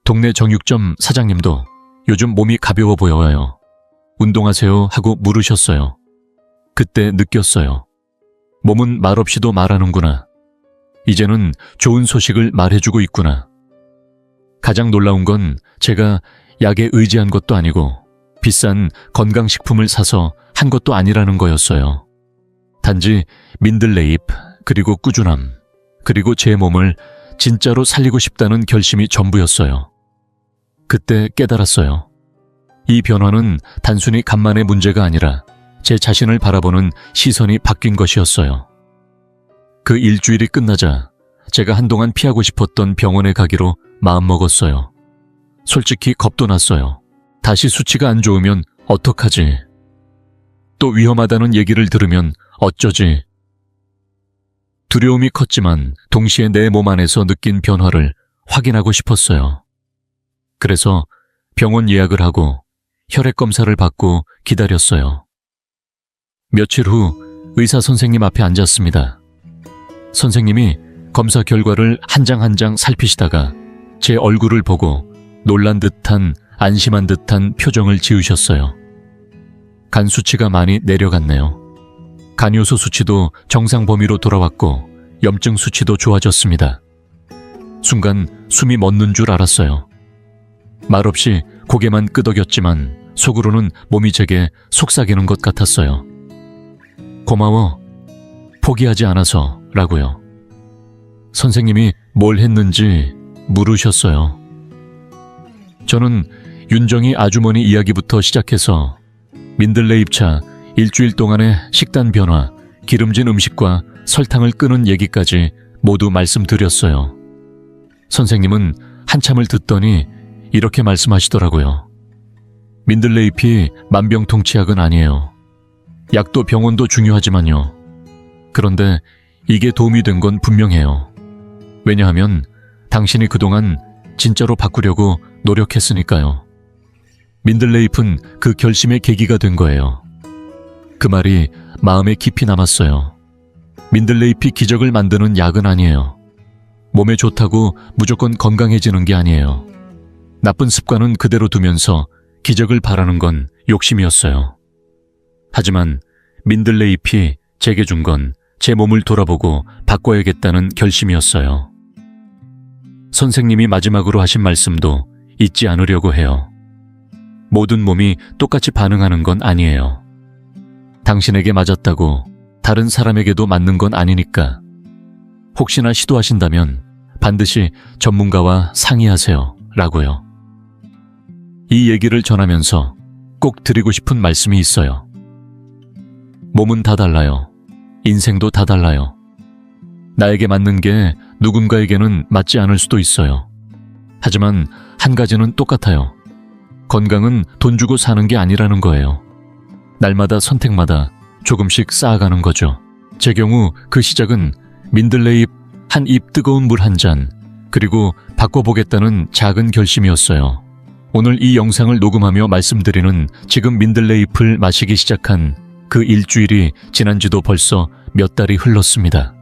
동네 정육점 사장님도 요즘 몸이 가벼워 보여요. 운동하세요 하고 물으셨어요. 그때 느꼈어요. 몸은 말없이도 말하는구나. 이제는 좋은 소식을 말해주고 있구나. 가장 놀라운 건 제가 약에 의지한 것도 아니고 비싼 건강식품을 사서 한 것도 아니라는 거였어요. 단지 민들레잎, 그리고 꾸준함, 그리고 제 몸을 진짜로 살리고 싶다는 결심이 전부였어요. 그때 깨달았어요. 이 변화는 단순히 간만의 문제가 아니라 제 자신을 바라보는 시선이 바뀐 것이었어요. 그 일주일이 끝나자 제가 한동안 피하고 싶었던 병원에 가기로 마음먹었어요. 솔직히 겁도 났어요. 다시 수치가 안 좋으면 어떡하지? 또 위험하다는 얘기를 들으면 어쩌지? 두려움이 컸지만 동시에 내 몸 안에서 느낀 변화를 확인하고 싶었어요. 그래서 병원 예약을 하고 혈액 검사를 받고 기다렸어요. 며칠 후 의사 선생님 앞에 앉았습니다. 선생님이 검사 결과를 한 장 한 장 살피시다가 제 얼굴을 보고 놀란 듯한 안심한 듯한 표정을 지으셨어요. 간 수치가 많이 내려갔네요. 간효소 수치도 정상 범위로 돌아왔고 염증 수치도 좋아졌습니다. 순간 숨이 멎는 줄 알았어요. 말없이 고개만 끄덕였지만 속으로는 몸이 제게 속삭이는 것 같았어요. 고마워. 포기하지 않아서 라고요. 선생님이 뭘 했는지 물으셨어요. 저는 윤정이 아주머니 이야기부터 시작해서 민들레 잎차 일주일 동안의 식단 변화, 기름진 음식과 설탕을 끄는 얘기까지 모두 말씀드렸어요. 선생님은 한참을 듣더니 이렇게 말씀하시더라고요. 민들레 잎이 만병통치약은 아니에요. 약도 병원도 중요하지만요. 그런데 이게 도움이 된 건 분명해요. 왜냐하면 당신이 그동안 진짜로 바꾸려고 노력했으니까요. 민들레 잎은 그 결심의 계기가 된 거예요. 그 말이 마음에 깊이 남았어요. 민들레 잎이 기적을 만드는 약은 아니에요. 몸에 좋다고 무조건 건강해지는 게 아니에요. 나쁜 습관은 그대로 두면서 기적을 바라는 건 욕심이었어요. 하지만 민들레 잎이 제게 준 건 제 몸을 돌아보고 바꿔야겠다는 결심이었어요. 선생님이 마지막으로 하신 말씀도 잊지 않으려고 해요. 모든 몸이 똑같이 반응하는 건 아니에요. 당신에게 맞았다고 다른 사람에게도 맞는 건 아니니까. 혹시나 시도하신다면 반드시 전문가와 상의하세요. 라고요. 이 얘기를 전하면서 꼭 드리고 싶은 말씀이 있어요. 몸은 다 달라요. 인생도 다 달라요. 나에게 맞는 게 누군가에게는 맞지 않을 수도 있어요. 하지만 한 가지는 똑같아요. 건강은 돈 주고 사는 게 아니라는 거예요. 날마다 선택마다 조금씩 쌓아가는 거죠. 제 경우 그 시작은 민들레잎 한 입 뜨거운 물 한 잔, 그리고 바꿔보겠다는 작은 결심이었어요. 오늘 이 영상을 녹음하며 말씀드리는 지금 민들레잎을 마시기 시작한 그 일주일이 지난 지도 벌써 몇 달이 흘렀습니다.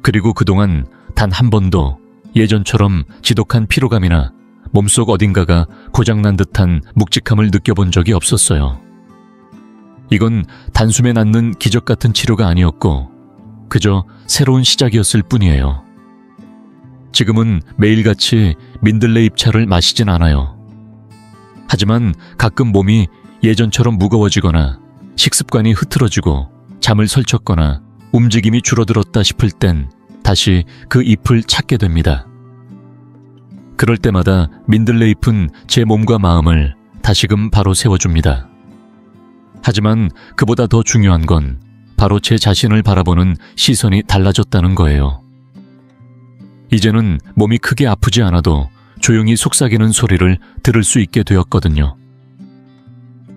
그리고 그동안 단 한 번도 예전처럼 지독한 피로감이나 몸속 어딘가가 고장난 듯한 묵직함을 느껴본 적이 없었어요. 이건 단숨에 낫는 기적 같은 치료가 아니었고 그저 새로운 시작이었을 뿐이에요. 지금은 매일같이 민들레 잎차를 마시진 않아요. 하지만 가끔 몸이 예전처럼 무거워지거나 식습관이 흐트러지고 잠을 설쳤거나 움직임이 줄어들었다 싶을 땐 다시 그 잎을 찾게 됩니다. 그럴 때마다 민들레 잎은 제 몸과 마음을 다시금 바로 세워줍니다. 하지만 그보다 더 중요한 건 바로 제 자신을 바라보는 시선이 달라졌다는 거예요. 이제는 몸이 크게 아프지 않아도 조용히 속삭이는 소리를 들을 수 있게 되었거든요.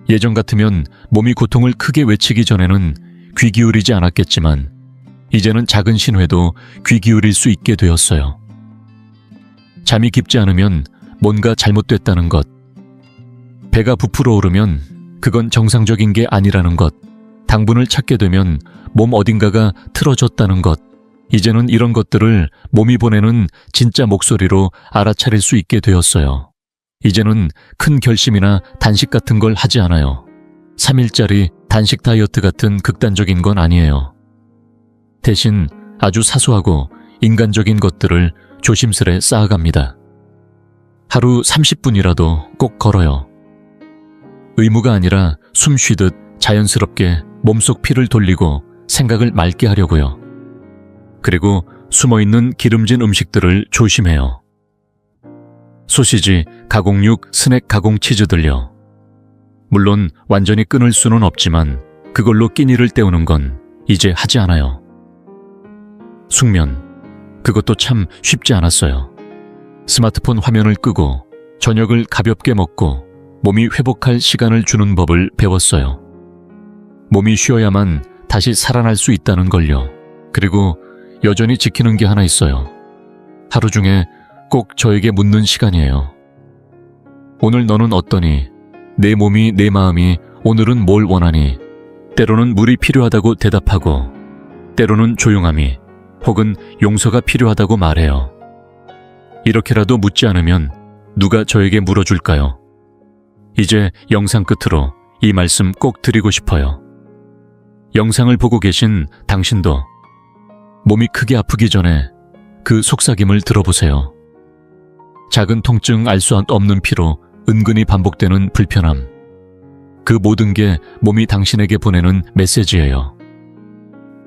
예전 같으면 몸이 고통을 크게 외치기 전에는 귀 기울이지 않았겠지만 이제는 작은 신호에도 귀 기울일 수 있게 되었어요. 잠이 깊지 않으면 뭔가 잘못됐다는 것, 배가 부풀어 오르면 그건 정상적인 게 아니라는 것, 당분을 찾게 되면 몸 어딘가가 틀어졌다는 것, 이제는 이런 것들을 몸이 보내는 진짜 목소리로 알아차릴 수 있게 되었어요. 이제는 큰 결심이나 단식 같은 걸 하지 않아요. 3일짜리 단식 다이어트 같은 극단적인 건 아니에요. 대신 아주 사소하고 인간적인 것들을 조심스레 쌓아갑니다. 하루 30분이라도 꼭 걸어요. 의무가 아니라 숨 쉬듯 자연스럽게 몸속 피를 돌리고 생각을 맑게 하려고요. 그리고 숨어있는 기름진 음식들을 조심해요. 소시지, 가공육, 스낵 가공 치즈들요. 물론 완전히 끊을 수는 없지만 그걸로 끼니를 때우는 건 이제 하지 않아요. 숙면, 그것도 참 쉽지 않았어요. 스마트폰 화면을 끄고 저녁을 가볍게 먹고 몸이 회복할 시간을 주는 법을 배웠어요. 몸이 쉬어야만 다시 살아날 수 있다는 걸요. 그리고 여전히 지키는 게 하나 있어요. 하루 중에 꼭 저에게 묻는 시간이에요. 오늘 너는 어떠니? 내 몸이, 내 마음이 오늘은 뭘 원하니? 때로는 물이 필요하다고 대답하고 때로는 조용함이 혹은 용서가 필요하다고 말해요. 이렇게라도 묻지 않으면 누가 저에게 물어줄까요? 이제 영상 끝으로 이 말씀 꼭 드리고 싶어요. 영상을 보고 계신 당신도 몸이 크게 아프기 전에 그 속삭임을 들어보세요. 작은 통증, 알 수 없는 피로, 은근히 반복되는 불편함. 그 모든 게 몸이 당신에게 보내는 메시지예요.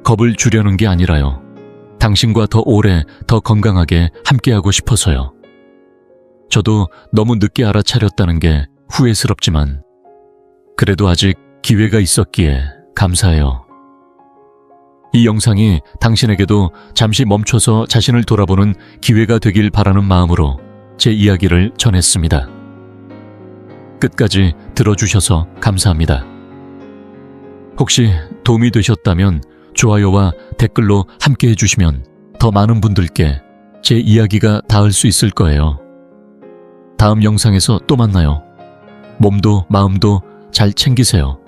겁을 주려는 게 아니라요. 당신과 더 오래, 더 건강하게 함께하고 싶어서요. 저도 너무 늦게 알아차렸다는 게 후회스럽지만 그래도 아직 기회가 있었기에 감사해요. 이 영상이 당신에게도 잠시 멈춰서 자신을 돌아보는 기회가 되길 바라는 마음으로 제 이야기를 전했습니다. 끝까지 들어주셔서 감사합니다. 혹시 도움이 되셨다면 좋아요와 댓글로 함께 해주시면 더 많은 분들께 제 이야기가 닿을 수 있을 거예요. 다음 영상에서 또 만나요. 몸도 마음도 잘 챙기세요.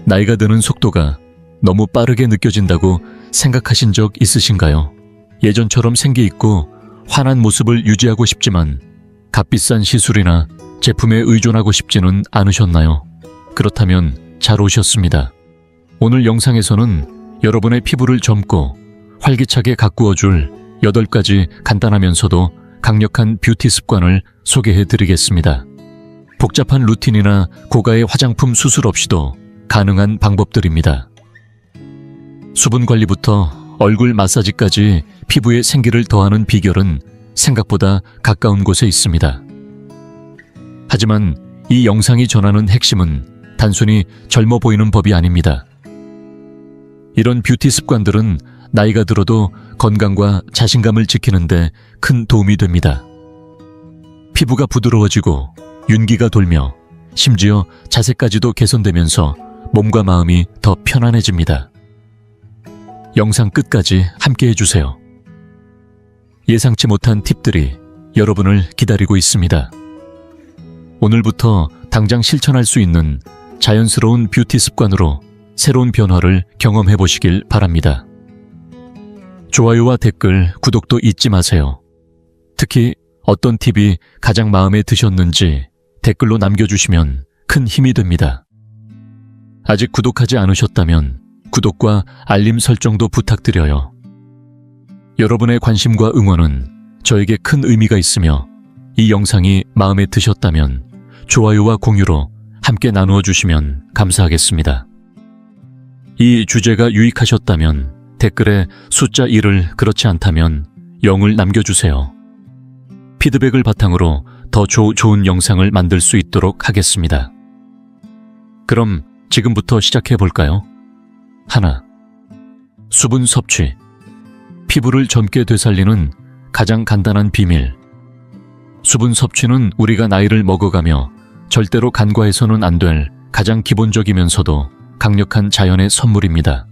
나이가 드는 속도가 너무 빠르게 느껴진다고 생각하신 적 있으신가요? 예전처럼 생기 있고 환한 모습을 유지하고 싶지만 값비싼 시술이나 제품에 의존하고 싶지는 않으셨나요? 그렇다면 잘 오셨습니다. 오늘 영상에서는 여러분의 피부를 젊고 활기차게 가꾸어줄 8가지 간단하면서도 강력한 뷰티 습관을 소개해 드리겠습니다. 복잡한 루틴이나 고가의 화장품 수술 없이도 가능한 방법들입니다. 수분 관리부터 얼굴 마사지까지 피부에 생기를 더하는 비결은 생각보다 가까운 곳에 있습니다. 하지만 이 영상이 전하는 핵심은 단순히 젊어 보이는 법이 아닙니다. 이런 뷰티 습관들은 나이가 들어도 건강과 자신감을 지키는데 큰 도움이 됩니다. 피부가 부드러워지고 윤기가 돌며 심지어 자세까지도 개선되면서 몸과 마음이 더 편안해집니다. 영상 끝까지 함께 해주세요. 예상치 못한 팁들이 여러분을 기다리고 있습니다. 오늘부터 당장 실천할 수 있는 자연스러운 뷰티 습관으로 새로운 변화를 경험해 보시길 바랍니다. 좋아요와 댓글, 구독도 잊지 마세요. 특히 어떤 팁이 가장 마음에 드셨는지 댓글로 남겨주시면 큰 힘이 됩니다. 아직 구독하지 않으셨다면 구독과 알림 설정도 부탁드려요. 여러분의 관심과 응원은 저에게 큰 의미가 있으며 이 영상이 마음에 드셨다면 좋아요와 공유로 함께 나누어 주시면 감사하겠습니다. 이 주제가 유익하셨다면 댓글에 숫자 1을 그렇지 않다면 0을 남겨주세요. 피드백을 바탕으로 더 좋은 영상을 만들 수 있도록 하겠습니다. 그럼 지금부터 시작해 볼까요? 하나, 수분 섭취. 피부를 젊게 되살리는 가장 간단한 비밀. 수분 섭취는 우리가 나이를 먹어가며 절대로 간과해서는 안 될 가장 기본적이면서도 강력한 자연의 선물입니다.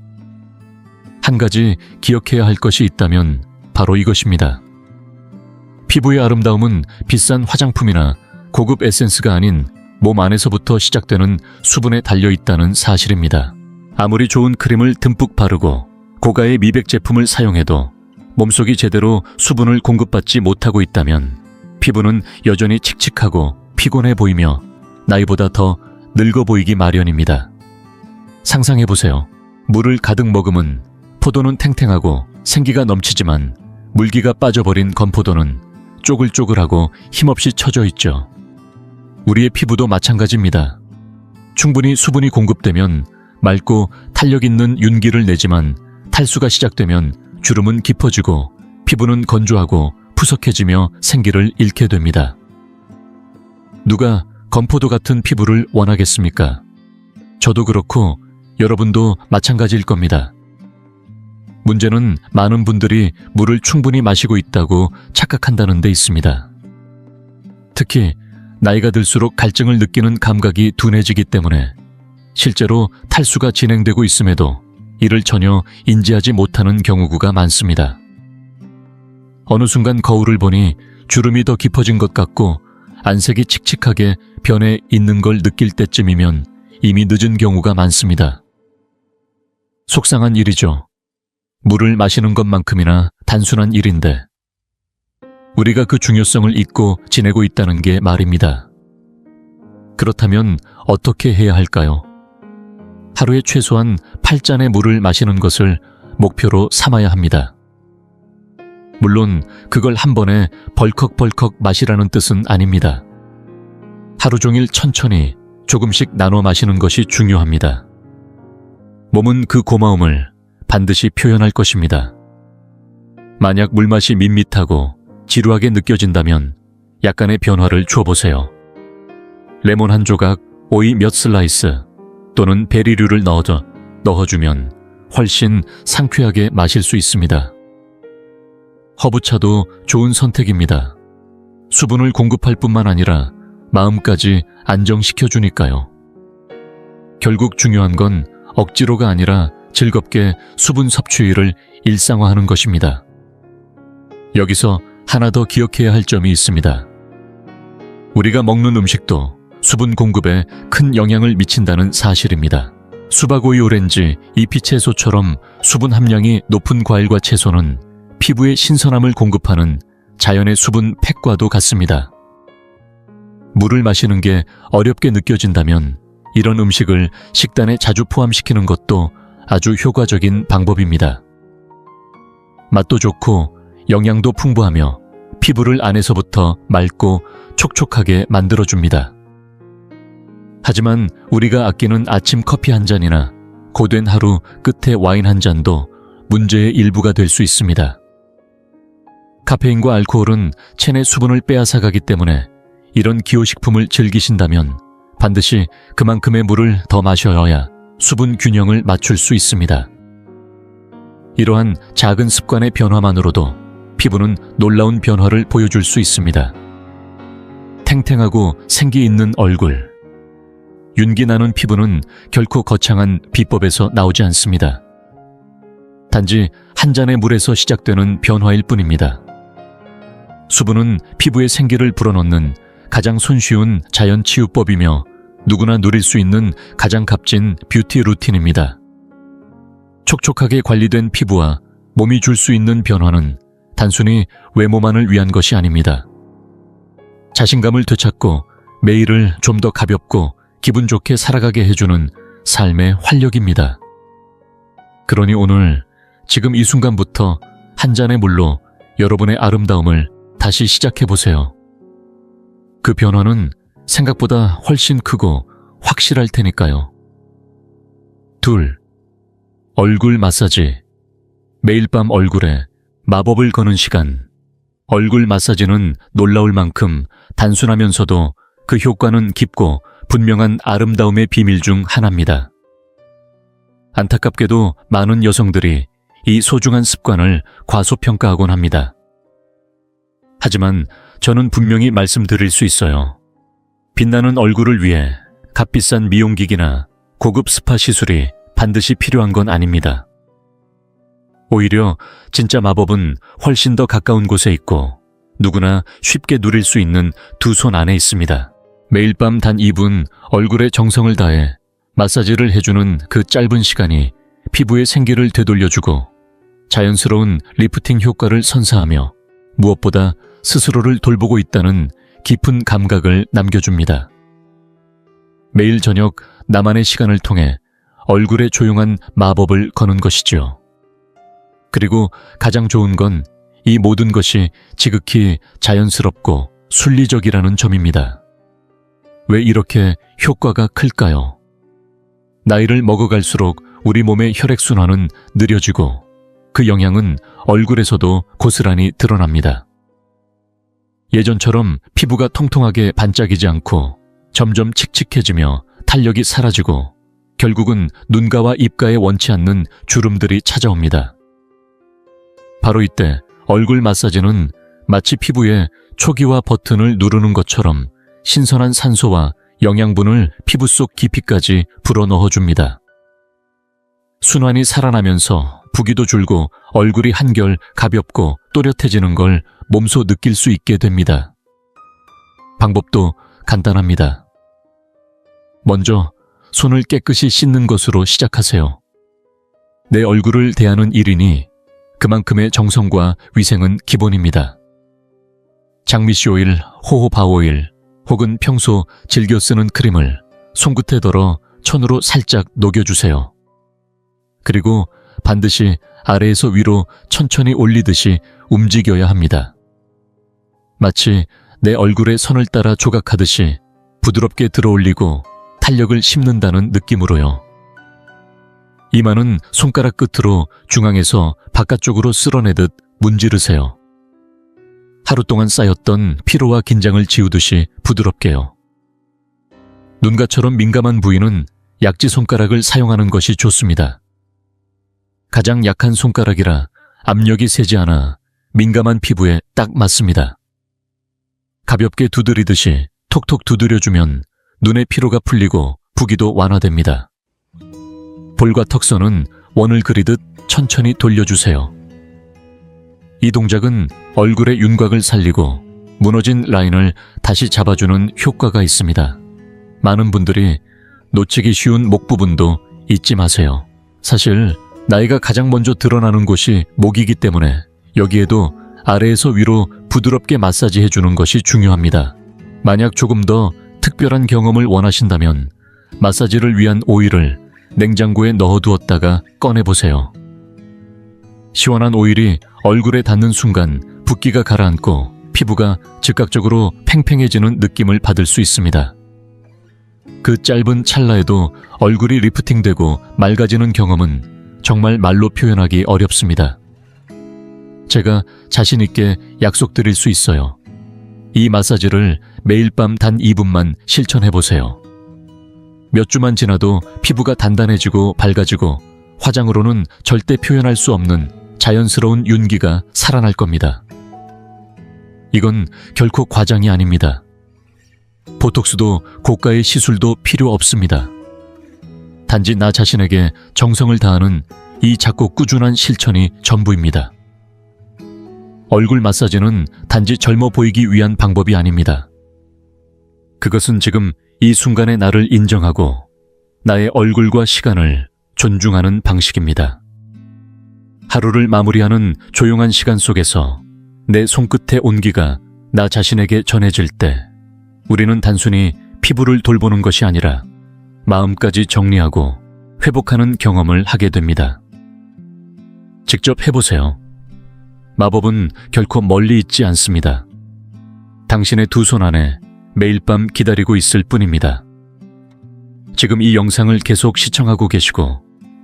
한 가지 기억해야 할 것이 있다면 바로 이것입니다. 피부의 아름다움은 비싼 화장품이나 고급 에센스가 아닌 몸 안에서부터 시작되는 수분에 달려있다는 사실입니다. 아무리 좋은 크림을 듬뿍 바르고 고가의 미백 제품을 사용해도 몸속이 제대로 수분을 공급받지 못하고 있다면 피부는 여전히 칙칙하고 피곤해 보이며 나이보다 더 늙어 보이기 마련입니다. 상상해보세요. 물을 가득 머금은 포도는 탱탱하고 생기가 넘치지만 물기가 빠져버린 건포도는 쪼글쪼글하고 힘없이 처져 있죠. 우리의 피부도 마찬가지입니다. 충분히 수분이 공급되면 맑고 탄력 있는 윤기를 내지만 탈수가 시작되면 주름은 깊어지고 피부는 건조하고 푸석해지며 생기를 잃게 됩니다. 누가 건포도 같은 피부를 원하겠습니까? 저도 그렇고 여러분도 마찬가지일 겁니다. 문제는 많은 분들이 물을 충분히 마시고 있다고 착각한다는 데 있습니다. 특히 나이가 들수록 갈증을 느끼는 감각이 둔해지기 때문에 실제로 탈수가 진행되고 있음에도 이를 전혀 인지하지 못하는 경우가 많습니다. 어느 순간 거울을 보니 주름이 더 깊어진 것 같고 안색이 칙칙하게 변해 있는 걸 느낄 때쯤이면 이미 늦은 경우가 많습니다. 속상한 일이죠. 물을 마시는 것만큼이나 단순한 일인데 우리가 그 중요성을 잊고 지내고 있다는 게 말입니다. 그렇다면 어떻게 해야 할까요? 하루에 최소한 8잔의 물을 마시는 것을 목표로 삼아야 합니다. 물론 그걸 한 번에 벌컥벌컥 마시라는 뜻은 아닙니다. 하루 종일 천천히 조금씩 나눠 마시는 것이 중요합니다. 몸은 그 고마움을 반드시 표현할 것입니다. 만약 물맛이 밋밋하고 지루하게 느껴진다면 약간의 변화를 줘보세요. 레몬 한 조각, 오이 몇 슬라이스 또는 베리류를 넣어주면 훨씬 상쾌하게 마실 수 있습니다. 허브차도 좋은 선택입니다. 수분을 공급할 뿐만 아니라 마음까지 안정시켜주니까요. 결국 중요한 건 억지로가 아니라 즐겁게 수분 섭취를 일상화하는 것입니다. 여기서 하나 더 기억해야 할 점이 있습니다. 우리가 먹는 음식도 수분 공급에 큰 영향을 미친다는 사실입니다. 수박, 오이, 오렌지, 잎이 채소처럼 수분 함량이 높은 과일과 채소는 피부에 신선함을 공급하는 자연의 수분 팩과도 같습니다. 물을 마시는 게 어렵게 느껴진다면 이런 음식을 식단에 자주 포함시키는 것도 아주 효과적인 방법입니다. 맛도 좋고 영양도 풍부하며 피부를 안에서부터 맑고 촉촉하게 만들어줍니다. 하지만 우리가 아끼는 아침 커피 한 잔이나 고된 하루 끝에 와인 한 잔도 문제의 일부가 될 수 있습니다. 카페인과 알코올은 체내 수분을 빼앗아가기 때문에 이런 기호식품을 즐기신다면 반드시 그만큼의 물을 더 마셔야 수분 균형을 맞출 수 있습니다. 이러한 작은 습관의 변화만으로도 피부는 놀라운 변화를 보여줄 수 있습니다. 탱탱하고 생기 있는 얼굴, 윤기 나는 피부는 결코 거창한 비법에서 나오지 않습니다. 단지 한 잔의 물에서 시작되는 변화일 뿐입니다. 수분은 피부의 생기를 불어넣는 가장 손쉬운 자연 치유법이며 누구나 누릴 수 있는 가장 값진 뷰티 루틴입니다. 촉촉하게 관리된 피부와 몸이 줄 수 있는 변화는 단순히 외모만을 위한 것이 아닙니다. 자신감을 되찾고 매일을 좀 더 가볍고 기분 좋게 살아가게 해주는 삶의 활력입니다. 그러니 오늘 지금 이 순간부터 한 잔의 물로 여러분의 아름다움을 다시 시작해보세요. 그 변화는 생각보다 훨씬 크고 확실할 테니까요. 2. 얼굴 마사지. 매일 밤 얼굴에 마법을 거는 시간. 얼굴 마사지는 놀라울 만큼 단순하면서도 그 효과는 깊고 분명한 아름다움의 비밀 중 하나입니다. 안타깝게도 많은 여성들이 이 소중한 습관을 과소평가하곤 합니다. 하지만 저는 분명히 말씀드릴 수 있어요. 빛나는 얼굴을 위해 값비싼 미용기기나 고급 스파 시술이 반드시 필요한 건 아닙니다. 오히려 진짜 마법은 훨씬 더 가까운 곳에 있고 누구나 쉽게 누릴 수 있는 두 손 안에 있습니다. 매일 밤 단 2분 얼굴에 정성을 다해 마사지를 해주는 그 짧은 시간이 피부의 생기를 되돌려주고 자연스러운 리프팅 효과를 선사하며 무엇보다 스스로를 돌보고 있다는 깊은 감각을 남겨줍니다. 매일 저녁 나만의 시간을 통해 얼굴에 조용한 마법을 거는 것이지요. 그리고 가장 좋은 건 이 모든 것이 지극히 자연스럽고 순리적이라는 점입니다. 왜 이렇게 효과가 클까요? 나이를 먹어갈수록 우리 몸의 혈액순환은 느려지고 그 영향은 얼굴에서도 고스란히 드러납니다. 예전처럼 피부가 통통하게 반짝이지 않고 점점 칙칙해지며 탄력이 사라지고 결국은 눈가와 입가에 원치 않는 주름들이 찾아옵니다. 바로 이때 얼굴 마사지는 마치 피부에 초기화 버튼을 누르는 것처럼 신선한 산소와 영양분을 피부 속 깊이까지 불어넣어줍니다. 순환이 살아나면서 부기도 줄고 얼굴이 한결 가볍고 또렷해지는 걸 몸소 느낄 수 있게 됩니다. 방법도 간단합니다. 먼저 손을 깨끗이 씻는 것으로 시작하세요. 내 얼굴을 대하는 일이니 그만큼의 정성과 위생은 기본입니다. 장미씨 오일, 호호바 오일 혹은 평소 즐겨 쓰는 크림을 손끝에 덜어 천으로 살짝 녹여주세요. 그리고 반드시 아래에서 위로 천천히 올리듯이 움직여야 합니다. 마치 내 얼굴에 선을 따라 조각하듯이 부드럽게 들어올리고 탄력을 심는다는 느낌으로요. 이마는 손가락 끝으로 중앙에서 바깥쪽으로 쓸어내듯 문지르세요. 하루 동안 쌓였던 피로와 긴장을 지우듯이 부드럽게요. 눈가처럼 민감한 부위는 약지 손가락을 사용하는 것이 좋습니다. 가장 약한 손가락이라 압력이 세지 않아 민감한 피부에 딱 맞습니다. 가볍게 두드리듯이 톡톡 두드려주면 눈의 피로가 풀리고 부기도 완화됩니다. 볼과 턱선은 원을 그리듯 천천히 돌려주세요. 이 동작은 얼굴의 윤곽을 살리고 무너진 라인을 다시 잡아주는 효과가 있습니다. 많은 분들이 놓치기 쉬운 목 부분도 잊지 마세요. 사실 나이가 가장 먼저 드러나는 곳이 목이기 때문에 여기에도 아래에서 위로 부드럽게 마사지해 주는 것이 중요합니다. 만약 조금 더 특별한 경험을 원하신다면 마사지를 위한 오일을 냉장고에 넣어두었다가 꺼내보세요. 시원한 오일이 얼굴에 닿는 순간 붓기가 가라앉고 피부가 즉각적으로 팽팽해지는 느낌을 받을 수 있습니다. 그 짧은 찰나에도 얼굴이 리프팅되고 맑아지는 경험은 정말 말로 표현하기 어렵습니다. 제가 자신 있게 약속드릴 수 있어요. 이 마사지를 매일 밤 단 2분만 실천해보세요. 몇 주만 지나도 피부가 단단해지고 밝아지고 화장으로는 절대 표현할 수 없는 자연스러운 윤기가 살아날 겁니다. 이건 결코 과장이 아닙니다. 보톡스도 고가의 시술도 필요 없습니다. 단지 나 자신에게 정성을 다하는 이 작고 꾸준한 실천이 전부입니다. 얼굴 마사지는 단지 젊어 보이기 위한 방법이 아닙니다. 그것은 지금 이 순간의 나를 인정하고 나의 얼굴과 시간을 존중하는 방식입니다. 하루를 마무리하는 조용한 시간 속에서 내 손끝의 온기가 나 자신에게 전해질 때 우리는 단순히 피부를 돌보는 것이 아니라 마음까지 정리하고 회복하는 경험을 하게 됩니다. 직접 해보세요. 마법은 결코 멀리 있지 않습니다. 당신의 두 손 안에 매일 밤 기다리고 있을 뿐입니다. 지금 이 영상을 계속 시청하고 계시고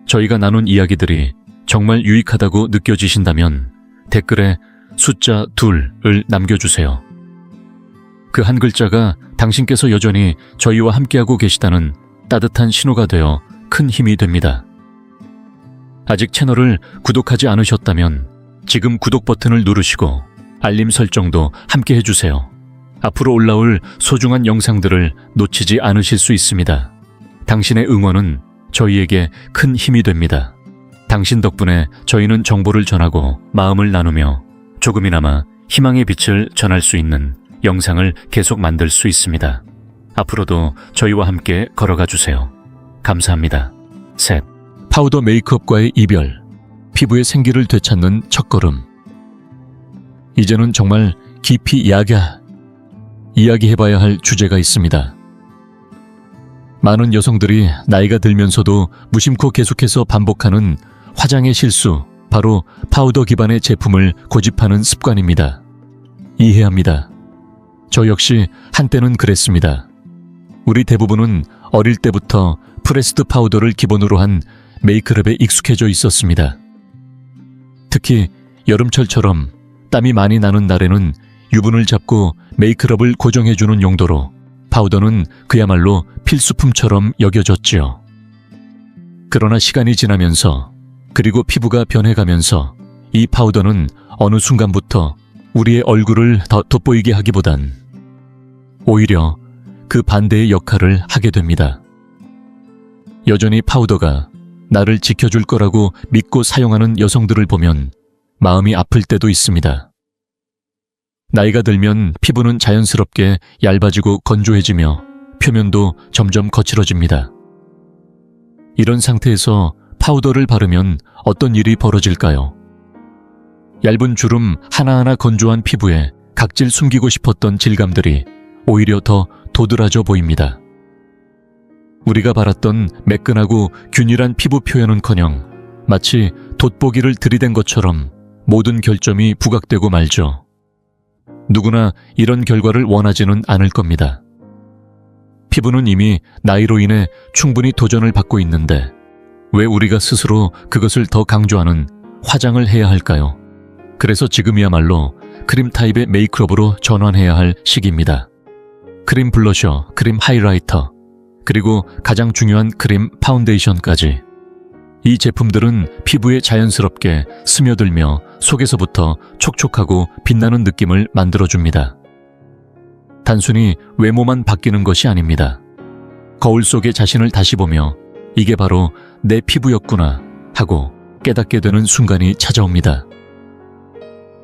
저희가 나눈 이야기들이 정말 유익하다고 느껴지신다면 댓글에 숫자 2을 남겨주세요. 그 한 글자가 당신께서 여전히 저희와 함께하고 계시다는 따뜻한 신호가 되어 큰 힘이 됩니다. 아직 채널을 구독하지 않으셨다면 지금 구독 버튼을 누르시고 알림 설정도 함께 해주세요. 앞으로 올라올 소중한 영상들을 놓치지 않으실 수 있습니다. 당신의 응원은 저희에게 큰 힘이 됩니다. 당신 덕분에 저희는 정보를 전하고 마음을 나누며 조금이나마 희망의 빛을 전할 수 있는 영상을 계속 만들 수 있습니다. 앞으로도 저희와 함께 걸어가 주세요. 감사합니다. 셋. 파우더 메이크업과의 이별. 피부의 생기를 되찾는 첫걸음. 이제는 정말 깊이 이야기해봐야 할 주제가 있습니다. 많은 여성들이 나이가 들면서도 무심코 계속해서 반복하는 화장의 실수, 바로 파우더 기반의 제품을 고집하는 습관입니다. 이해합니다. 저 역시 한때는 그랬습니다. 우리 대부분은 어릴 때부터 프레스드 파우더를 기본으로 한 메이크업에 익숙해져 있었습니다. 특히 여름철처럼 땀이 많이 나는 날에는 유분을 잡고 메이크업을 고정해주는 용도로 파우더는 그야말로 필수품처럼 여겨졌지요. 그러나 시간이 지나면서 그리고 피부가 변해가면서 이 파우더는 어느 순간부터 우리의 얼굴을 더 돋보이게 하기보단 오히려 그 반대의 역할을 하게 됩니다. 여전히 파우더가 나를 지켜줄 거라고 믿고 사용하는 여성들을 보면 마음이 아플 때도 있습니다. 나이가 들면 피부는 자연스럽게 얇아지고 건조해지며 표면도 점점 거칠어집니다. 이런 상태에서 파우더를 바르면 어떤 일이 벌어질까요? 얇은 주름 하나하나 건조한 피부에 각질 숨기고 싶었던 질감들이 오히려 더 도드라져 보입니다. 우리가 바랐던 매끈하고 균일한 피부 표현은커녕 마치 돋보기를 들이댄 것처럼 모든 결점이 부각되고 말죠. 누구나 이런 결과를 원하지는 않을 겁니다. 피부는 이미 나이로 인해 충분히 도전을 받고 있는데 왜 우리가 스스로 그것을 더 강조하는 화장을 해야 할까요? 그래서 지금이야말로 크림 타입의 메이크업으로 전환해야 할 시기입니다. 크림 블러셔, 크림 하이라이터, 그리고 가장 중요한 크림 파운데이션까지. 이 제품들은 피부에 자연스럽게 스며들며 속에서부터 촉촉하고 빛나는 느낌을 만들어줍니다. 단순히 외모만 바뀌는 것이 아닙니다. 거울 속의 자신을 다시 보며 이게 바로 내 피부였구나 하고 깨닫게 되는 순간이 찾아옵니다.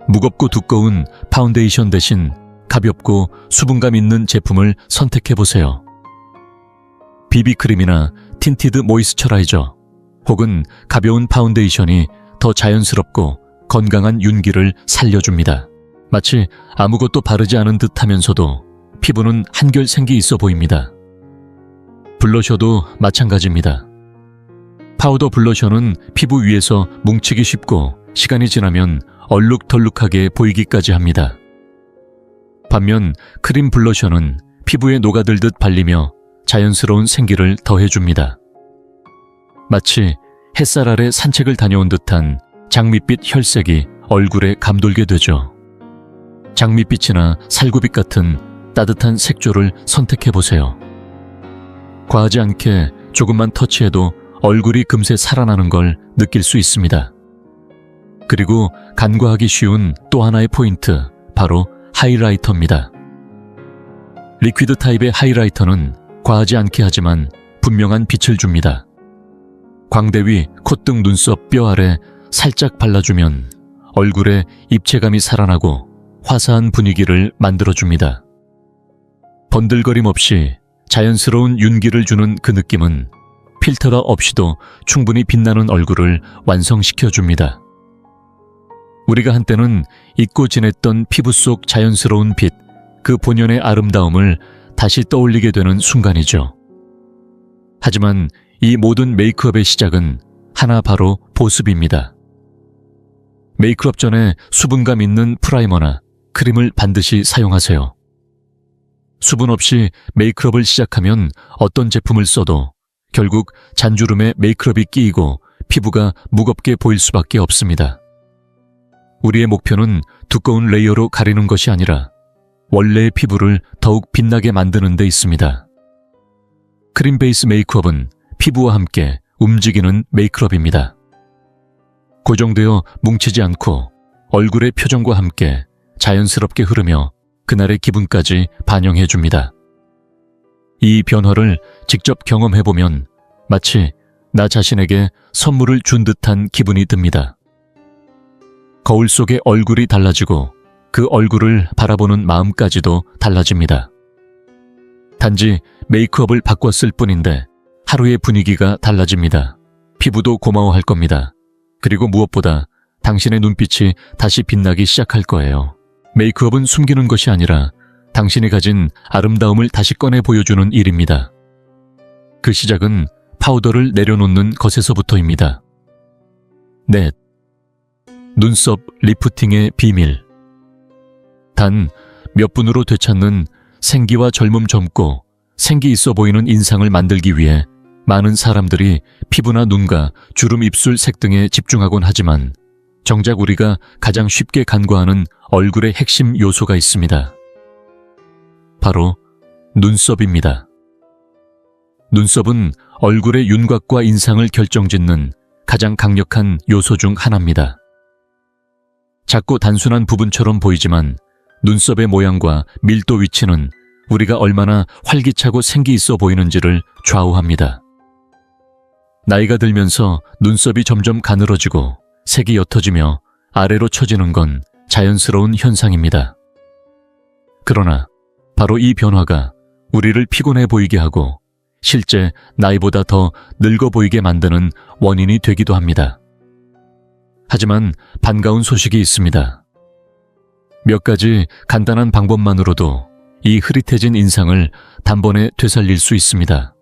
무겁고 두꺼운 파운데이션 대신 가볍고 수분감 있는 제품을 선택해보세요. 비비크림이나 틴티드 모이스처라이저 혹은 가벼운 파운데이션이 더 자연스럽고 건강한 윤기를 살려줍니다. 마치 아무것도 바르지 않은 듯 하면서도 피부는 한결 생기 있어 보입니다. 블러셔도 마찬가지입니다. 파우더 블러셔는 피부 위에서 뭉치기 쉽고 시간이 지나면 얼룩덜룩하게 보이기까지 합니다. 반면 크림 블러셔는 피부에 녹아들듯 발리며 자연스러운 생기를 더해줍니다. 마치 햇살 아래 산책을 다녀온 듯한 장밋빛 혈색이 얼굴에 감돌게 되죠. 장밋빛이나 살구빛 같은 따뜻한 색조를 선택해보세요. 과하지 않게 조금만 터치해도 얼굴이 금세 살아나는 걸 느낄 수 있습니다. 그리고 간과하기 쉬운 또 하나의 포인트, 바로 하이라이터입니다. 리퀴드 타입의 하이라이터는 과하지 않게 하지만 분명한 빛을 줍니다. 광대 위, 콧등, 눈썹, 뼈 아래 살짝 발라주면 얼굴에 입체감이 살아나고 화사한 분위기를 만들어줍니다. 번들거림 없이 자연스러운 윤기를 주는 그 느낌은 필터가 없이도 충분히 빛나는 얼굴을 완성시켜줍니다. 우리가 한때는 잊고 지냈던 피부 속 자연스러운 빛, 그 본연의 아름다움을 다시 떠올리게 되는 순간이죠. 하지만 이 모든 메이크업의 시작은 하나 바로 보습입니다. 메이크업 전에 수분감 있는 프라이머나 크림을 반드시 사용하세요. 수분 없이 메이크업을 시작하면 어떤 제품을 써도 결국 잔주름에 메이크업이 끼이고 피부가 무겁게 보일 수밖에 없습니다. 우리의 목표는 두꺼운 레이어로 가리는 것이 아니라 원래의 피부를 더욱 빛나게 만드는 데 있습니다. 크림 베이스 메이크업은 피부와 함께 움직이는 메이크업입니다. 고정되어 뭉치지 않고 얼굴의 표정과 함께 자연스럽게 흐르며 그날의 기분까지 반영해줍니다. 이 변화를 직접 경험해보면 마치 나 자신에게 선물을 준 듯한 기분이 듭니다. 거울 속의 얼굴이 달라지고 그 얼굴을 바라보는 마음까지도 달라집니다. 단지 메이크업을 바꿨을 뿐인데 하루의 분위기가 달라집니다. 피부도 고마워할 겁니다. 그리고 무엇보다 당신의 눈빛이 다시 빛나기 시작할 거예요. 메이크업은 숨기는 것이 아니라 당신이 가진 아름다움을 다시 꺼내 보여주는 일입니다. 그 시작은 파우더를 내려놓는 것에서부터입니다. 넷. 눈썹 리프팅의 비밀. 단 몇 분으로 되찾는 생기와 젊음 젊고 생기 있어 보이는 인상을 만들기 위해 많은 사람들이 피부나 눈과 주름 입술 색 등에 집중하곤 하지만 정작 우리가 가장 쉽게 간과하는 얼굴의 핵심 요소가 있습니다. 바로 눈썹입니다. 눈썹은 얼굴의 윤곽과 인상을 결정짓는 가장 강력한 요소 중 하나입니다. 작고 단순한 부분처럼 보이지만 눈썹의 모양과 밀도 위치는 우리가 얼마나 활기차고 생기 있어 보이는지를 좌우합니다. 나이가 들면서 눈썹이 점점 가늘어지고 색이 옅어지며 아래로 처지는 건 자연스러운 현상입니다. 그러나 바로 이 변화가 우리를 피곤해 보이게 하고 실제 나이보다 더 늙어 보이게 만드는 원인이 되기도 합니다. 하지만 반가운 소식이 있습니다. 몇 가지 간단한 방법만으로도 이 흐릿해진 인상을 단번에 되살릴 수 있습니다.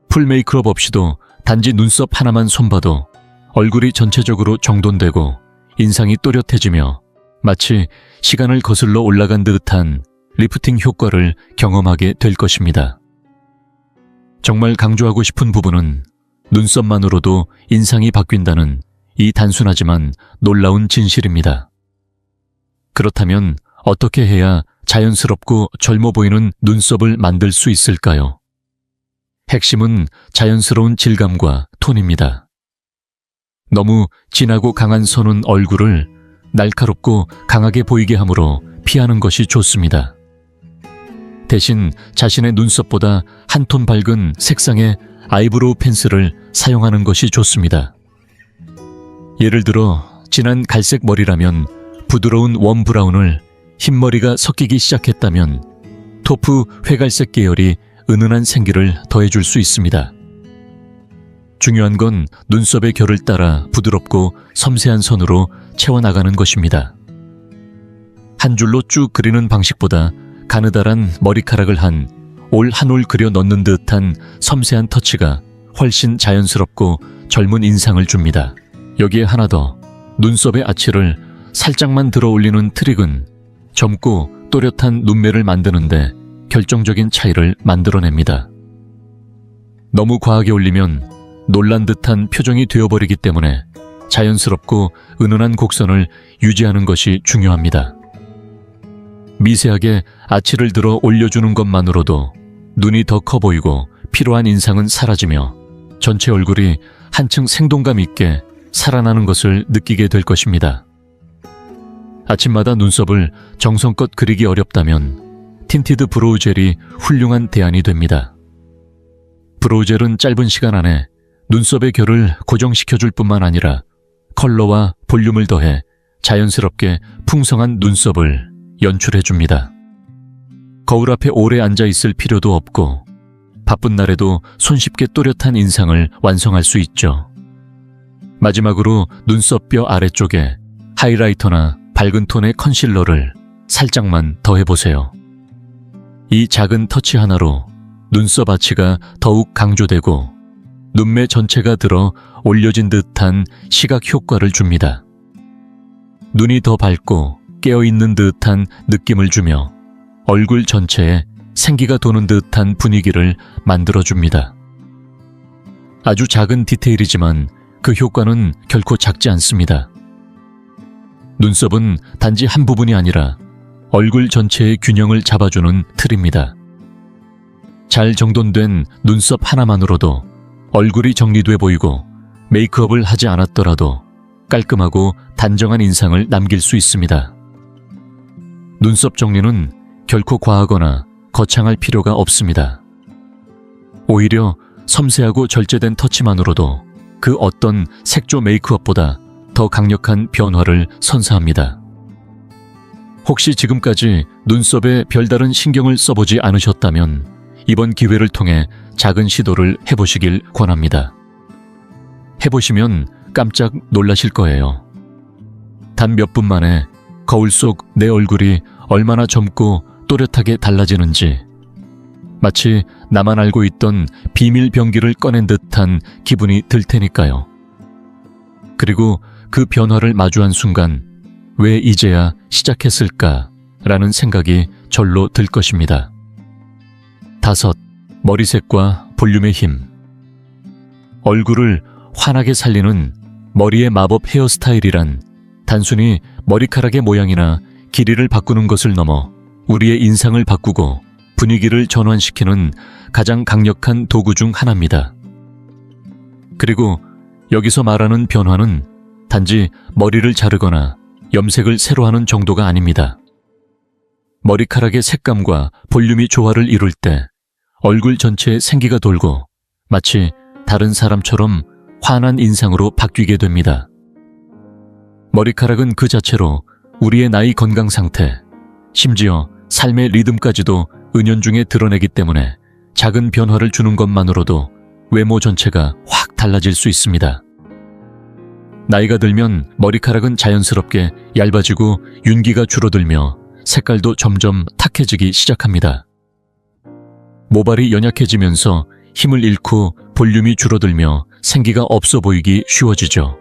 풀 메이크업 없이도 단지 눈썹 하나만 손봐도 얼굴이 전체적으로 정돈되고 인상이 또렷해지며 마치 시간을 거슬러 올라간 듯한 리프팅 효과를 경험하게 될 것입니다. 정말 강조하고 싶은 부분은 눈썹만으로도 인상이 바뀐다는 이 단순하지만 놀라운 진실입니다. 그렇다면 어떻게 해야 자연스럽고 젊어 보이는 눈썹을 만들 수 있을까요? 핵심은 자연스러운 질감과 톤입니다. 너무 진하고 강한 선은 얼굴을 날카롭고 강하게 보이게 하므로 피하는 것이 좋습니다. 대신 자신의 눈썹보다 한 톤 밝은 색상의 아이브로우 펜슬을 사용하는 것이 좋습니다. 예를 들어 진한 갈색 머리라면 부드러운 웜 브라운을 흰머리가 섞이기 시작했다면 토프 회갈색 계열이 은은한 생기를 더해줄 수 있습니다. 중요한 건 눈썹의 결을 따라 부드럽고 섬세한 선으로 채워나가는 것입니다. 한 줄로 쭉 그리는 방식보다 가느다란 머리카락을 올 한 올 그려 넣는 듯한 섬세한 터치가 훨씬 자연스럽고 젊은 인상을 줍니다. 여기에 하나 더, 눈썹의 아치를 살짝만 들어 올리는 트릭은 젊고 또렷한 눈매를 만드는데 결정적인 차이를 만들어냅니다. 너무 과하게 올리면 놀란 듯한 표정이 되어버리기 때문에 자연스럽고 은은한 곡선을 유지하는 것이 중요합니다. 미세하게 아치를 들어 올려주는 것만으로도 눈이 더 커 보이고 피로한 인상은 사라지며 전체 얼굴이 한층 생동감 있게 살아나는 것을 느끼게 될 것입니다. 아침마다 눈썹을 정성껏 그리기 어렵다면 틴티드 브로우 젤이 훌륭한 대안이 됩니다. 브로우 젤은 짧은 시간 안에 눈썹의 결을 고정시켜줄 뿐만 아니라 컬러와 볼륨을 더해 자연스럽게 풍성한 눈썹을 연출해줍니다. 거울 앞에 오래 앉아있을 필요도 없고 바쁜 날에도 손쉽게 또렷한 인상을 완성할 수 있죠. 마지막으로 눈썹뼈 아래쪽에 하이라이터나 밝은 톤의 컨실러를 살짝만 더해보세요. 이 작은 터치 하나로 눈썹 아치가 더욱 강조되고 눈매 전체가 들어 올려진 듯한 시각 효과를 줍니다. 눈이 더 밝고 깨어있는 듯한 느낌을 주며 얼굴 전체에 생기가 도는 듯한 분위기를 만들어줍니다. 아주 작은 디테일이지만 그 효과는 결코 작지 않습니다. 눈썹은 단지 한 부분이 아니라 얼굴 전체의 균형을 잡아주는 틀입니다. 잘 정돈된 눈썹 하나만으로도 얼굴이 정리돼 보이고 메이크업을 하지 않았더라도 깔끔하고 단정한 인상을 남길 수 있습니다. 눈썹 정리는 결코 과하거나 거창할 필요가 없습니다. 오히려 섬세하고 절제된 터치만으로도 그 어떤 색조 메이크업보다 더 강력한 변화를 선사합니다. 혹시 지금까지 눈썹에 별다른 신경을 써보지 않으셨다면 이번 기회를 통해 작은 시도를 해보시길 권합니다. 해보시면 깜짝 놀라실 거예요. 단 몇 분 만에 거울 속 내 얼굴이 얼마나 젊고 또렷하게 달라지는지 마치 나만 알고 있던 비밀 병기를 꺼낸 듯한 기분이 들 테니까요. 그리고 그 변화를 마주한 순간 왜 이제야 시작했을까라는 생각이 절로 들 것입니다. 5. 머리색과 볼륨의 힘. 얼굴을 환하게 살리는 머리의 마법 헤어스타일이란 단순히 머리카락의 모양이나 길이를 바꾸는 것을 넘어 우리의 인상을 바꾸고 분위기를 전환시키는 가장 강력한 도구 중 하나입니다. 그리고 여기서 말하는 변화는 단지 머리를 자르거나 염색을 새로 하는 정도가 아닙니다. 머리카락의 색감과 볼륨이 조화를 이룰 때 얼굴 전체에 생기가 돌고 마치 다른 사람처럼 환한 인상으로 바뀌게 됩니다. 머리카락은 그 자체로 우리의 나이 건강 상태, 심지어 삶의 리듬까지도 은연중에 드러내기 때문에 작은 변화를 주는 것만으로도 외모 전체가 확 달라질 수 있습니다. 나이가 들면 머리카락은 자연스럽게 얇아지고 윤기가 줄어들며 색깔도 점점 탁해지기 시작합니다. 모발이 연약해지면서 힘을 잃고 볼륨이 줄어들며 생기가 없어 보이기 쉬워지죠.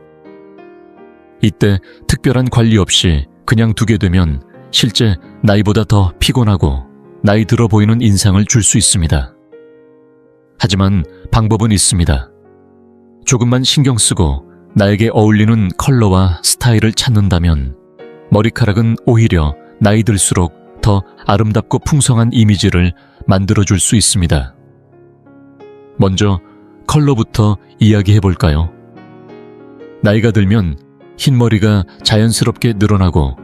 이때 특별한 관리 없이 그냥 두게 되면 실제 나이보다 더 피곤하고 나이 들어 보이는 인상을 줄 수 있습니다. 하지만 방법은 있습니다. 조금만 신경 쓰고 나에게 어울리는 컬러와 스타일을 찾는다면 머리카락은 오히려 나이 들수록 더 아름답고 풍성한 이미지를 만들어줄 수 있습니다. 먼저 컬러부터 이야기해 볼까요? 나이가 들면 흰머리가 자연스럽게 늘어나고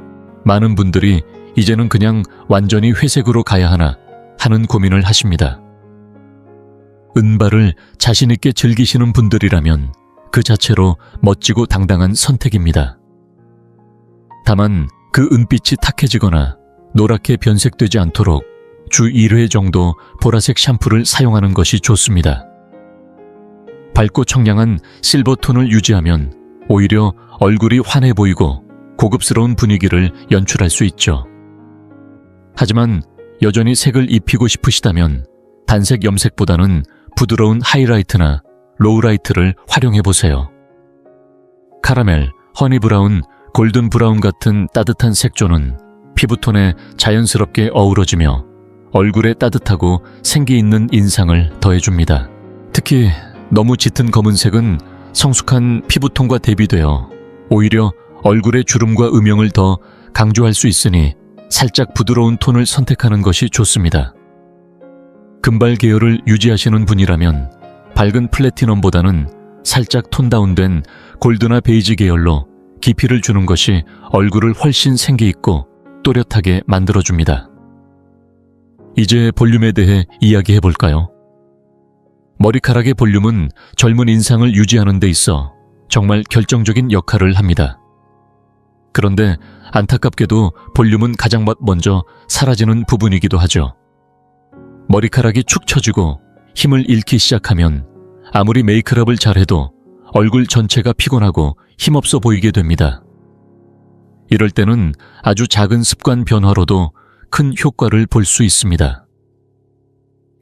많은 분들이 이제는 그냥 완전히 회색으로 가야 하나 하는 고민을 하십니다. 은발을 자신있게 즐기시는 분들이라면 그 자체로 멋지고 당당한 선택입니다. 다만 그 은빛이 탁해지거나 노랗게 변색되지 않도록 주 1회 정도 보라색 샴푸를 사용하는 것이 좋습니다. 밝고 청량한 실버톤을 유지하면 오히려 얼굴이 환해 보이고 고급스러운 분위기를 연출할 수 있죠. 하지만 여전히 색을 입히고 싶으시다면 단색 염색보다는 부드러운 하이라이트나 로우라이트를 활용해보세요. 카라멜, 허니브라운, 골든브라운 같은 따뜻한 색조는 피부톤에 자연스럽게 어우러지며 얼굴에 따뜻하고 생기 있는 인상을 더해줍니다. 특히 너무 짙은 검은색은 성숙한 피부톤과 대비되어 오히려 얼굴의 주름과 음영을 더 강조할 수 있으니 살짝 부드러운 톤을 선택하는 것이 좋습니다. 금발 계열을 유지하시는 분이라면 밝은 플래티넘보다는 살짝 톤 다운된 골드나 베이지 계열로 깊이를 주는 것이 얼굴을 훨씬 생기 있고 또렷하게 만들어줍니다. 이제 볼륨에 대해 이야기해 볼까요? 머리카락의 볼륨은 젊은 인상을 유지하는 데 있어 정말 결정적인 역할을 합니다. 그런데 안타깝게도 볼륨은 가장 먼저 사라지는 부분이기도 하죠. 머리카락이 축 처지고 힘을 잃기 시작하면 아무리 메이크업을 잘해도 얼굴 전체가 피곤하고 힘없어 보이게 됩니다. 이럴 때는 아주 작은 습관 변화로도 큰 효과를 볼 수 있습니다.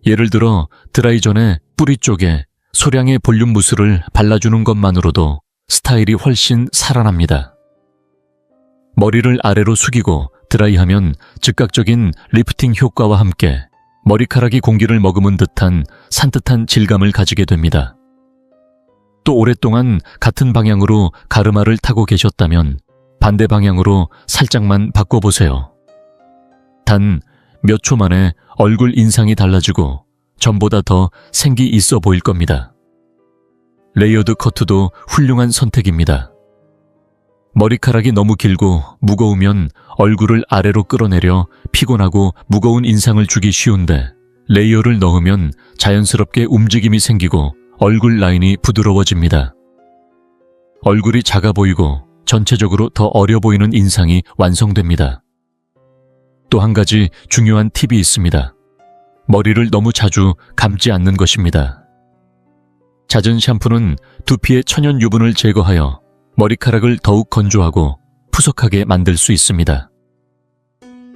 예를 들어 드라이 전에 뿌리 쪽에 소량의 볼륨 무스를 발라주는 것만으로도 스타일이 훨씬 살아납니다. 머리를 아래로 숙이고 드라이하면 즉각적인 리프팅 효과와 함께 머리카락이 공기를 머금은 듯한 산뜻한 질감을 가지게 됩니다. 또 오랫동안 같은 방향으로 가르마를 타고 계셨다면 반대 방향으로 살짝만 바꿔보세요. 단 몇 초 만에 얼굴 인상이 달라지고 전보다 더 생기 있어 보일 겁니다. 레이어드 커트도 훌륭한 선택입니다. 머리카락이 너무 길고 무거우면 얼굴을 아래로 끌어내려 피곤하고 무거운 인상을 주기 쉬운데 레이어를 넣으면 자연스럽게 움직임이 생기고 얼굴 라인이 부드러워집니다. 얼굴이 작아 보이고 전체적으로 더 어려 보이는 인상이 완성됩니다. 또 한 가지 중요한 팁이 있습니다. 머리를 너무 자주 감지 않는 것입니다. 잦은 샴푸는 두피의 천연 유분을 제거하여 머리카락을 더욱 건조하고 푸석하게 만들 수 있습니다.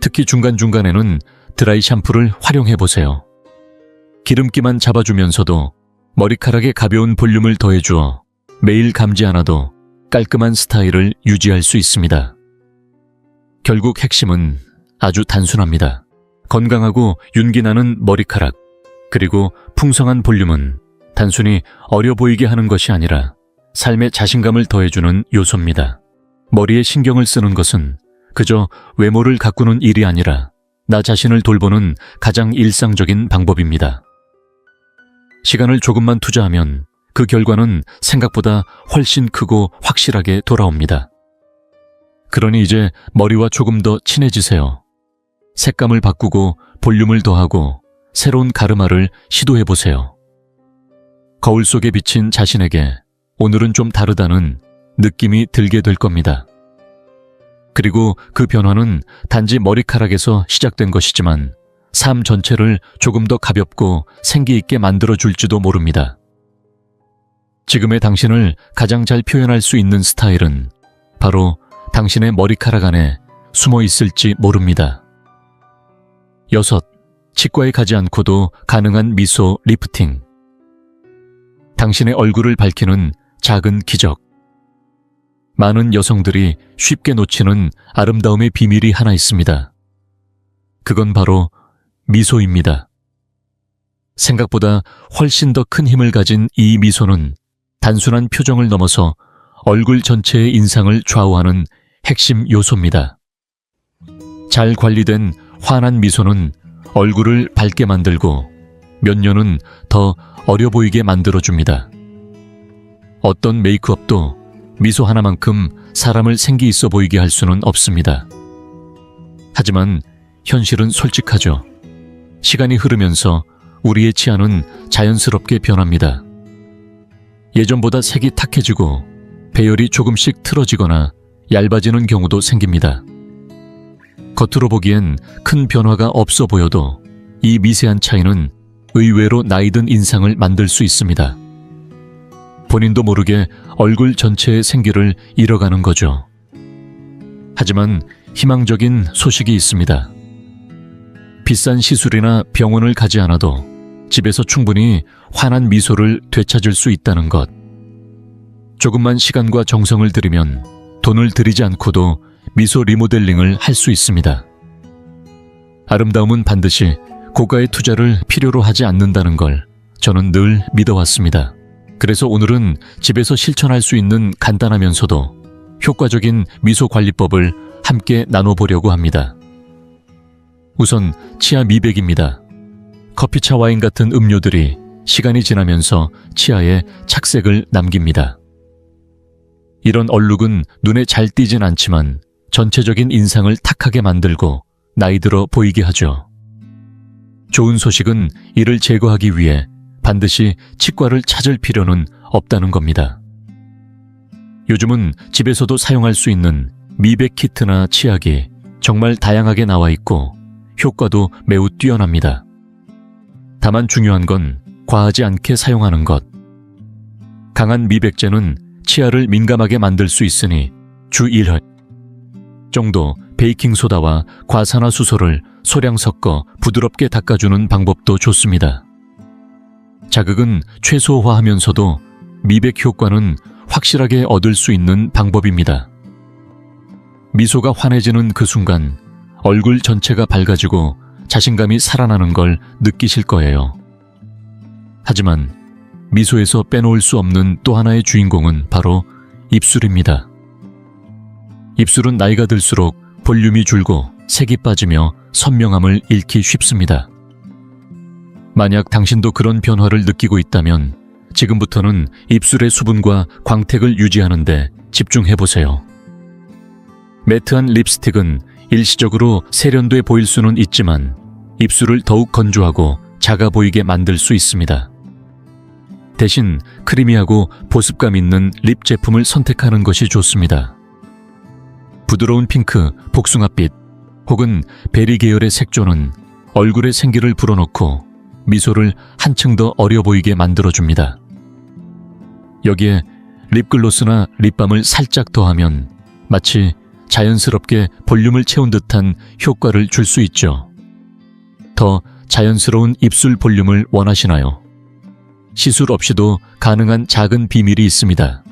특히 중간중간에는 드라이 샴푸를 활용해보세요. 기름기만 잡아주면서도 머리카락에 가벼운 볼륨을 더해주어 매일 감지 않아도 깔끔한 스타일을 유지할 수 있습니다. 결국 핵심은 아주 단순합니다. 건강하고 윤기나는 머리카락, 그리고 풍성한 볼륨은 단순히 어려 보이게 하는 것이 아니라 삶에 자신감을 더해주는 요소입니다. 머리에 신경을 쓰는 것은 그저 외모를 가꾸는 일이 아니라 나 자신을 돌보는 가장 일상적인 방법입니다. 시간을 조금만 투자하면 그 결과는 생각보다 훨씬 크고 확실하게 돌아옵니다. 그러니 이제 머리와 조금 더 친해지세요. 색감을 바꾸고 볼륨을 더하고 새로운 가르마를 시도해보세요. 거울 속에 비친 자신에게 오늘은 좀 다르다는 느낌이 들게 될 겁니다. 그리고 그 변화는 단지 머리카락에서 시작된 것이지만 삶 전체를 조금 더 가볍고 생기 있게 만들어줄지도 모릅니다. 지금의 당신을 가장 잘 표현할 수 있는 스타일은 바로 당신의 머리카락 안에 숨어 있을지 모릅니다. 6. 치과에 가지 않고도 가능한 미소 리프팅. 당신의 얼굴을 밝히는 작은 기적. 많은 여성들이 쉽게 놓치는 아름다움의 비밀이 하나 있습니다. 그건 바로 미소입니다. 생각보다 훨씬 더 큰 힘을 가진 이 미소는 단순한 표정을 넘어서 얼굴 전체의 인상을 좌우하는 핵심 요소입니다. 잘 관리된 환한 미소는 얼굴을 밝게 만들고 몇 년은 더 어려 보이게 만들어줍니다. 어떤 메이크업도 미소 하나만큼 사람을 생기 있어 보이게 할 수는 없습니다. 하지만 현실은 솔직하죠. 시간이 흐르면서 우리의 치아는 자연스럽게 변합니다. 예전보다 색이 탁해지고 배열이 조금씩 틀어지거나 얇아지는 경우도 생깁니다. 겉으로 보기엔 큰 변화가 없어 보여도 이 미세한 차이는 의외로 나이든 인상을 만들 수 있습니다. 본인도 모르게 얼굴 전체의 생기를 잃어가는 거죠. 하지만 희망적인 소식이 있습니다. 비싼 시술이나 병원을 가지 않아도 집에서 충분히 환한 미소를 되찾을 수 있다는 것. 조금만 시간과 정성을 들이면 돈을 들이지 않고도 미소 리모델링을 할 수 있습니다. 아름다움은 반드시 고가의 투자를 필요로 하지 않는다는 걸 저는 늘 믿어왔습니다. 그래서 오늘은 집에서 실천할 수 있는 간단하면서도 효과적인 미소 관리법을 함께 나눠보려고 합니다. 우선 치아 미백입니다. 커피차 와인 같은 음료들이 시간이 지나면서 치아에 착색을 남깁니다. 이런 얼룩은 눈에 잘 띄진 않지만 전체적인 인상을 탁하게 만들고 나이 들어 보이게 하죠. 좋은 소식은 이를 제거하기 위해 반드시 치과를 찾을 필요는 없다는 겁니다. 요즘은 집에서도 사용할 수 있는 미백 키트나 치약이 정말 다양하게 나와 있고 효과도 매우 뛰어납니다. 다만 중요한 건 과하지 않게 사용하는 것. 강한 미백제는 치아를 민감하게 만들 수 있으니 주 1회 정도 베이킹소다와 과산화수소를 소량 섞어 부드럽게 닦아주는 방법도 좋습니다. 자극은 최소화하면서도 미백 효과는 확실하게 얻을 수 있는 방법입니다. 미소가 환해지는 그 순간 얼굴 전체가 밝아지고 자신감이 살아나는 걸 느끼실 거예요. 하지만 미소에서 빼놓을 수 없는 또 하나의 주인공은 바로 입술입니다. 입술은 나이가 들수록 볼륨이 줄고 색이 빠지며 선명함을 잃기 쉽습니다. 만약 당신도 그런 변화를 느끼고 있다면 지금부터는 입술의 수분과 광택을 유지하는 데 집중해보세요. 매트한 립스틱은 일시적으로 세련돼 보일 수는 있지만 입술을 더욱 건조하고 작아 보이게 만들 수 있습니다. 대신 크리미하고 보습감 있는 립 제품을 선택하는 것이 좋습니다. 부드러운 핑크, 복숭아빛 혹은 베리 계열의 색조는 얼굴에 생기를 불어넣고 미소를 한층 더 어려 보이게 만들어줍니다. 여기에 립글로스나 립밤을 살짝 더하면 마치 자연스럽게 볼륨을 채운 듯한 효과를 줄 수 있죠. 더 자연스러운 입술 볼륨을 원하시나요? 시술 없이도 가능한 작은 비밀이 있습니다.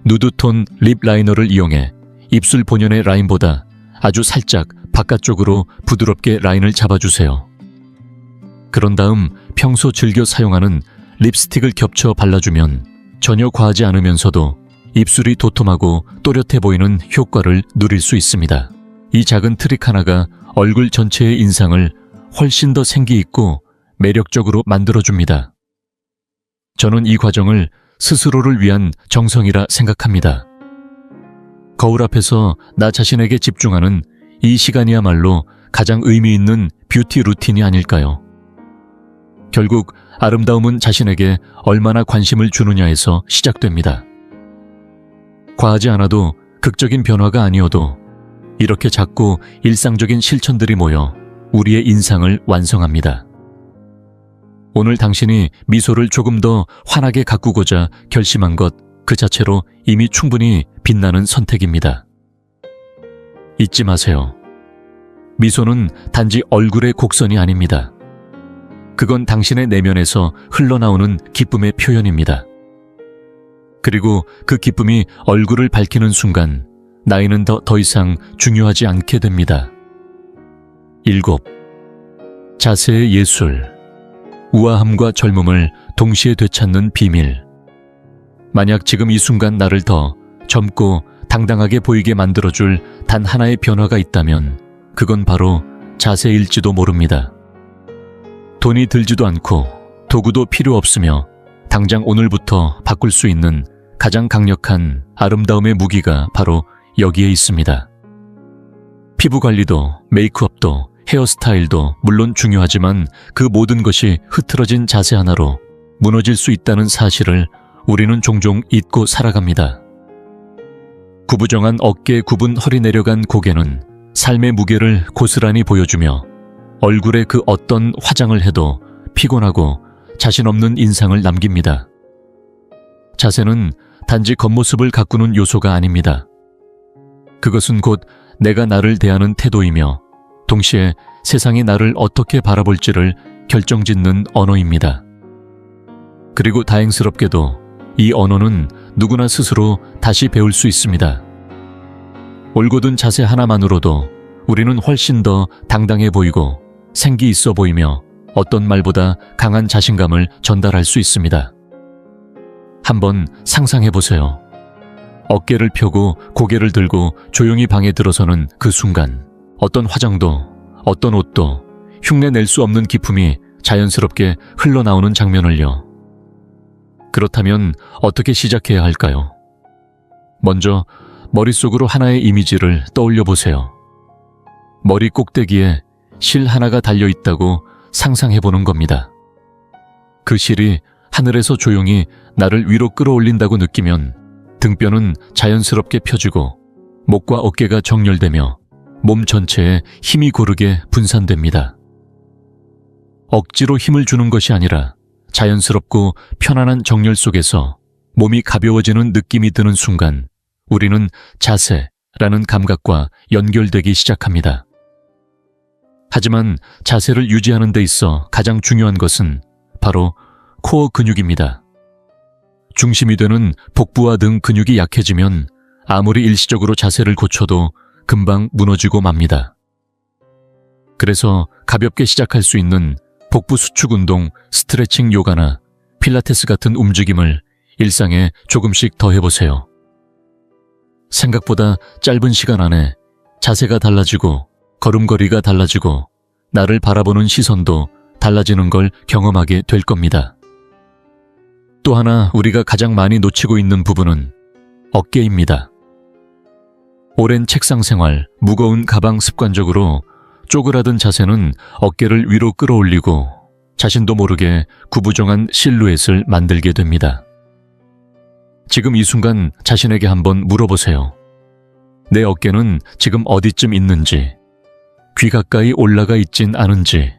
누드톤 립 라이너를 이용해 입술 본연의 라인보다 아주 살짝 바깥쪽으로 부드럽게 라인을 잡아주세요. 그런 다음 평소 즐겨 사용하는 립스틱을 겹쳐 발라주면 전혀 과하지 않으면서도 입술이 도톰하고 또렷해 보이는 효과를 누릴 수 있습니다. 이 작은 트릭 하나가 얼굴 전체의 인상을 훨씬 더 생기 있고 매력적으로 만들어줍니다. 저는 이 과정을 스스로를 위한 정성이라 생각합니다. 거울 앞에서 나 자신에게 집중하는 이 시간이야말로 가장 의미 있는 뷰티 루틴이 아닐까요? 결국 아름다움은 자신에게 얼마나 관심을 주느냐에서 시작됩니다. 과하지 않아도 극적인 변화가 아니어도 이렇게 작고 일상적인 실천들이 모여 우리의 인상을 완성합니다. 오늘 당신이 미소를 조금 더 환하게 가꾸고자 결심한 것 그 자체로 이미 충분히 빛나는 선택입니다. 잊지 마세요. 미소는 단지 얼굴의 곡선이 아닙니다. 그건 당신의 내면에서 흘러나오는 기쁨의 표현입니다. 그리고 그 기쁨이 얼굴을 밝히는 순간 나이는 더 이상 중요하지 않게 됩니다. 7. 자세의 예술. 우아함과 젊음을 동시에 되찾는 비밀. 만약 지금 이 순간 나를 더 젊고 당당하게 보이게 만들어줄 단 하나의 변화가 있다면 그건 바로 자세일지도 모릅니다. 돈이 들지도 않고 도구도 필요 없으며 당장 오늘부터 바꿀 수 있는 가장 강력한 아름다움의 무기가 바로 여기에 있습니다. 피부 관리도 메이크업도 헤어스타일도 물론 중요하지만 그 모든 것이 흐트러진 자세 하나로 무너질 수 있다는 사실을 우리는 종종 잊고 살아갑니다. 구부정한 어깨, 굽은 허리 내려간 고개는 삶의 무게를 고스란히 보여주며 얼굴에 그 어떤 화장을 해도 피곤하고 자신 없는 인상을 남깁니다. 자세는 단지 겉모습을 가꾸는 요소가 아닙니다. 그것은 곧 내가 나를 대하는 태도이며 동시에 세상이 나를 어떻게 바라볼지를 결정짓는 언어입니다. 그리고 다행스럽게도 이 언어는 누구나 스스로 다시 배울 수 있습니다. 올곧은 자세 하나만으로도 우리는 훨씬 더 당당해 보이고 생기 있어 보이며 어떤 말보다 강한 자신감을 전달할 수 있습니다. 한번 상상해 보세요. 어깨를 펴고 고개를 들고 조용히 방에 들어서는 그 순간 어떤 화장도 어떤 옷도 흉내낼 수 없는 기품이 자연스럽게 흘러나오는 장면을요. 그렇다면 어떻게 시작해야 할까요? 먼저 머릿속으로 하나의 이미지를 떠올려 보세요. 머리 꼭대기에 실 하나가 달려 있다고 상상해 보는 겁니다. 그 실이 하늘에서 조용히 나를 위로 끌어올린다고 느끼면 등뼈는 자연스럽게 펴지고 목과 어깨가 정렬되며 몸 전체에 힘이 고르게 분산됩니다. 억지로 힘을 주는 것이 아니라 자연스럽고 편안한 정렬 속에서 몸이 가벼워지는 느낌이 드는 순간 우리는 자세라는 감각과 연결되기 시작합니다. 하지만 자세를 유지하는 데 있어 가장 중요한 것은 바로 코어 근육입니다. 중심이 되는 복부와 등 근육이 약해지면 아무리 일시적으로 자세를 고쳐도 금방 무너지고 맙니다. 그래서 가볍게 시작할 수 있는 복부 수축 운동, 스트레칭 요가나 필라테스 같은 움직임을 일상에 조금씩 더 해보세요. 생각보다 짧은 시간 안에 자세가 달라지고 걸음걸이가 달라지고 나를 바라보는 시선도 달라지는 걸 경험하게 될 겁니다. 또 하나 우리가 가장 많이 놓치고 있는 부분은 어깨입니다. 오랜 책상 생활, 무거운 가방 습관적으로 쪼그라든 자세는 어깨를 위로 끌어올리고 자신도 모르게 구부정한 실루엣을 만들게 됩니다. 지금 이 순간 자신에게 한번 물어보세요. 내 어깨는 지금 어디쯤 있는지, 귀 가까이 올라가 있진 않은지.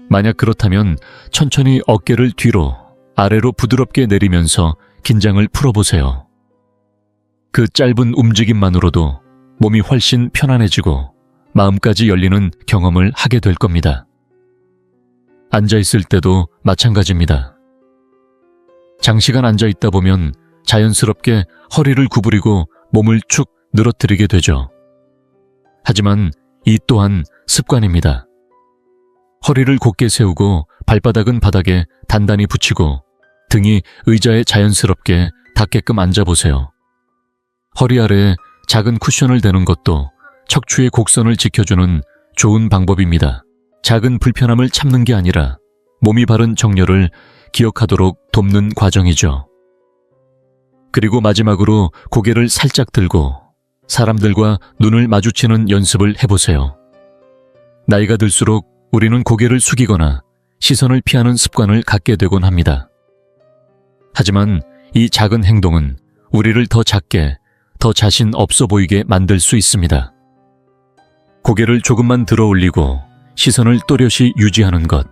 만약 그렇다면 천천히 어깨를 뒤로, 아래로 부드럽게 내리면서 긴장을 풀어보세요. 그 짧은 움직임만으로도 몸이 훨씬 편안해지고 마음까지 열리는 경험을 하게 될 겁니다. 앉아있을 때도 마찬가지입니다. 장시간 앉아있다 보면 자연스럽게 허리를 구부리고 몸을 축 늘어뜨리게 되죠. 하지만 이 또한 습관입니다. 허리를 곧게 세우고 발바닥은 바닥에 단단히 붙이고 등이 의자에 자연스럽게 닿게끔 앉아보세요. 허리 아래에 작은 쿠션을 대는 것도 척추의 곡선을 지켜주는 좋은 방법입니다. 작은 불편함을 참는 게 아니라 몸이 바른 정렬을 기억하도록 돕는 과정이죠. 그리고 마지막으로 고개를 살짝 들고 사람들과 눈을 마주치는 연습을 해보세요. 나이가 들수록 우리는 고개를 숙이거나 시선을 피하는 습관을 갖게 되곤 합니다. 하지만 이 작은 행동은 우리를 더 작게, 더 자신 없어 보이게 만들 수 있습니다. 고개를 조금만 들어 올리고 시선을 또렷이 유지하는 것.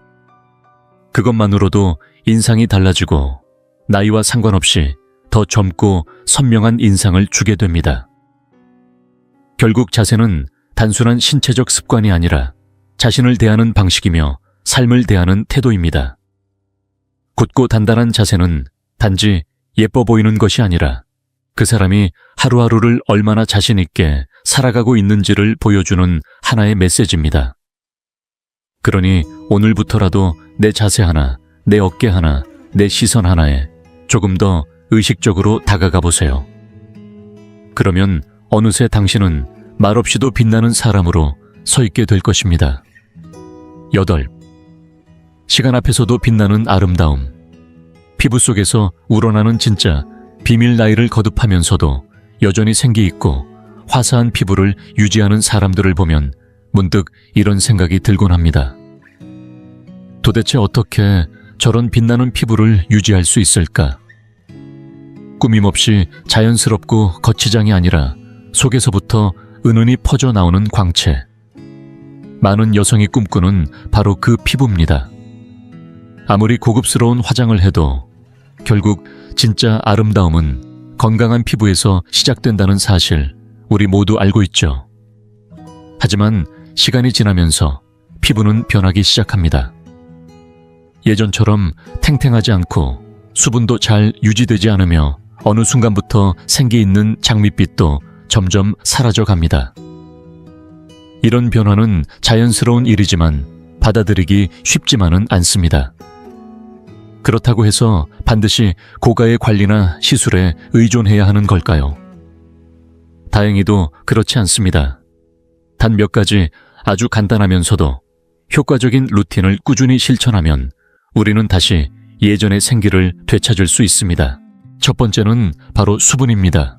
그것만으로도 인상이 달라지고 나이와 상관없이 더 젊고 선명한 인상을 주게 됩니다. 결국 자세는 단순한 신체적 습관이 아니라 자신을 대하는 방식이며 삶을 대하는 태도입니다. 굳고 단단한 자세는 단지 예뻐 보이는 것이 아니라 그 사람이 하루하루를 얼마나 자신 있게 살아가고 있는지를 보여주는 하나의 메시지입니다. 그러니 오늘부터라도 내 자세 하나, 내 어깨 하나, 내 시선 하나에 조금 더 의식적으로 다가가 보세요. 그러면 어느새 당신은 말없이도 빛나는 사람으로 서 있게 될 것입니다. 8. 시간 앞에서도 빛나는 아름다움. 피부 속에서 우러나는 진짜 비밀 나이를 거듭하면서도 여전히 생기 있고 화사한 피부를 유지하는 사람들을 보면 문득 이런 생각이 들곤 합니다. 도대체 어떻게 저런 빛나는 피부를 유지할 수 있을까? 꾸밈없이 자연스럽고 거치장이 아니라 속에서부터 은은히 퍼져 나오는 광채. 많은 여성이 꿈꾸는 바로 그 피부입니다. 아무리 고급스러운 화장을 해도 결국 진짜 아름다움은 건강한 피부에서 시작된다는 사실 우리 모두 알고 있죠. 하지만 시간이 지나면서 피부는 변하기 시작합니다. 예전처럼 탱탱하지 않고 수분도 잘 유지되지 않으며 어느 순간부터 생기 있는 장밋빛도 점점 사라져 갑니다. 이런 변화는 자연스러운 일이지만 받아들이기 쉽지만은 않습니다. 그렇다고 해서 반드시 고가의 관리나 시술에 의존해야 하는 걸까요? 다행히도 그렇지 않습니다. 단 몇 가지 아주 간단하면서도 효과적인 루틴을 꾸준히 실천하면 우리는 다시 예전의 생기를 되찾을 수 있습니다. 첫 번째는 바로 수분입니다.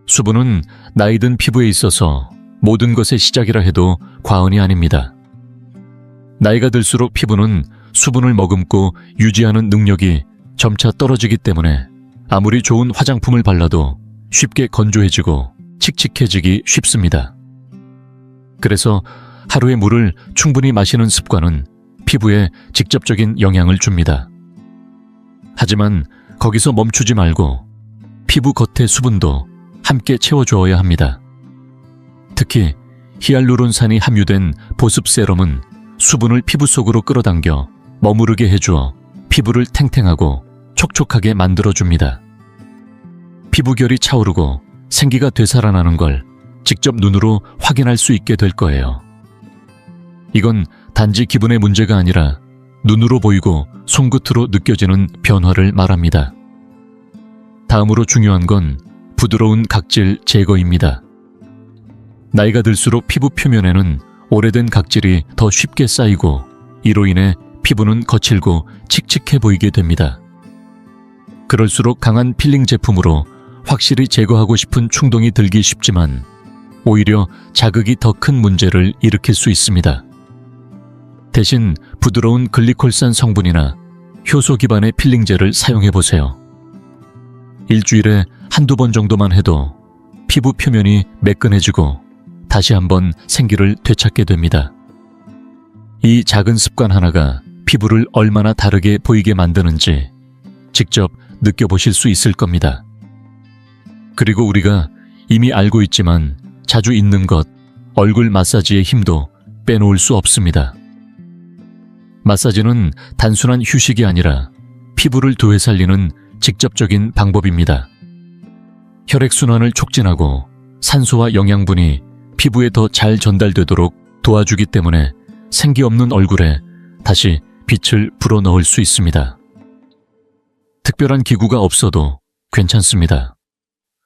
수분은 나이든 피부에 있어서 모든 것의 시작이라 해도 과언이 아닙니다. 나이가 들수록 피부는 수분을 머금고 유지하는 능력이 점차 떨어지기 때문에 아무리 좋은 화장품을 발라도 쉽게 건조해지고 칙칙해지기 쉽습니다. 그래서 하루에 물을 충분히 마시는 습관은 피부에 직접적인 영향을 줍니다. 하지만 거기서 멈추지 말고 피부 겉의 수분도 함께 채워주어야 합니다. 특히 히알루론산이 함유된 보습 세럼은 수분을 피부 속으로 끌어당겨 머무르게 해주어 피부를 탱탱하고 촉촉하게 만들어줍니다. 피부결이 차오르고 생기가 되살아나는 걸 직접 눈으로 확인할 수 있게 될 거예요. 이건 단지 기분의 문제가 아니라 눈으로 보이고 손끝으로 느껴지는 변화를 말합니다. 다음으로 중요한 건 부드러운 각질 제거입니다. 나이가 들수록 피부 표면에는 오래된 각질이 더 쉽게 쌓이고 이로 인해 피부는 거칠고 칙칙해 보이게 됩니다. 그럴수록 강한 필링 제품으로 확실히 제거하고 싶은 충동이 들기 쉽지만 오히려 자극이 더 큰 문제를 일으킬 수 있습니다. 대신 부드러운 글리콜산 성분이나 효소 기반의 필링제를 사용해보세요. 일주일에 한두 번 정도만 해도 피부 표면이 매끈해지고 다시 한번 생기를 되찾게 됩니다. 이 작은 습관 하나가 피부를 얼마나 다르게 보이게 만드는지 직접 느껴보실 수 있을 겁니다. 그리고 우리가 이미 알고 있지만 자주 잊는 것, 얼굴 마사지의 힘도 빼놓을 수 없습니다. 마사지는 단순한 휴식이 아니라 피부를 되살리는 직접적인 방법입니다. 혈액순환을 촉진하고 산소와 영양분이 피부에 더 잘 전달되도록 도와주기 때문에 생기 없는 얼굴에 다시 빛을 불어넣을 수 있습니다. 특별한 기구가 없어도 괜찮습니다.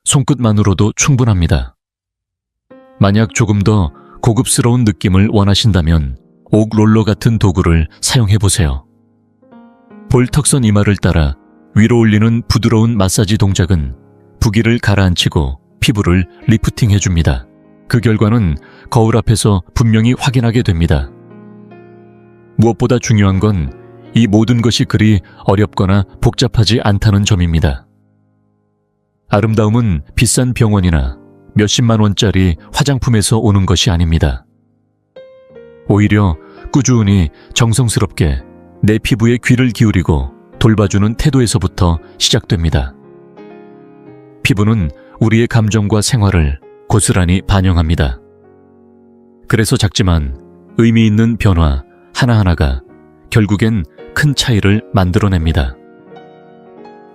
손끝만으로도 충분합니다. 만약 조금 더 고급스러운 느낌을 원하신다면 옥 롤러 같은 도구를 사용해보세요. 볼턱선 이마를 따라 위로 올리는 부드러운 마사지 동작은 부기를 가라앉히고 피부를 리프팅해줍니다. 그 결과는 거울 앞에서 분명히 확인하게 됩니다. 무엇보다 중요한 건 이 모든 것이 그리 어렵거나 복잡하지 않다는 점입니다. 아름다움은 비싼 병원이나 몇십만 원짜리 화장품에서 오는 것이 아닙니다. 오히려 꾸준히 정성스럽게 내 피부에 귀를 기울이고 돌봐주는 태도에서부터 시작됩니다. 피부는 우리의 감정과 생활을 고스란히 반영합니다. 그래서 작지만 의미 있는 변화 하나하나가 결국엔 큰 차이를 만들어냅니다.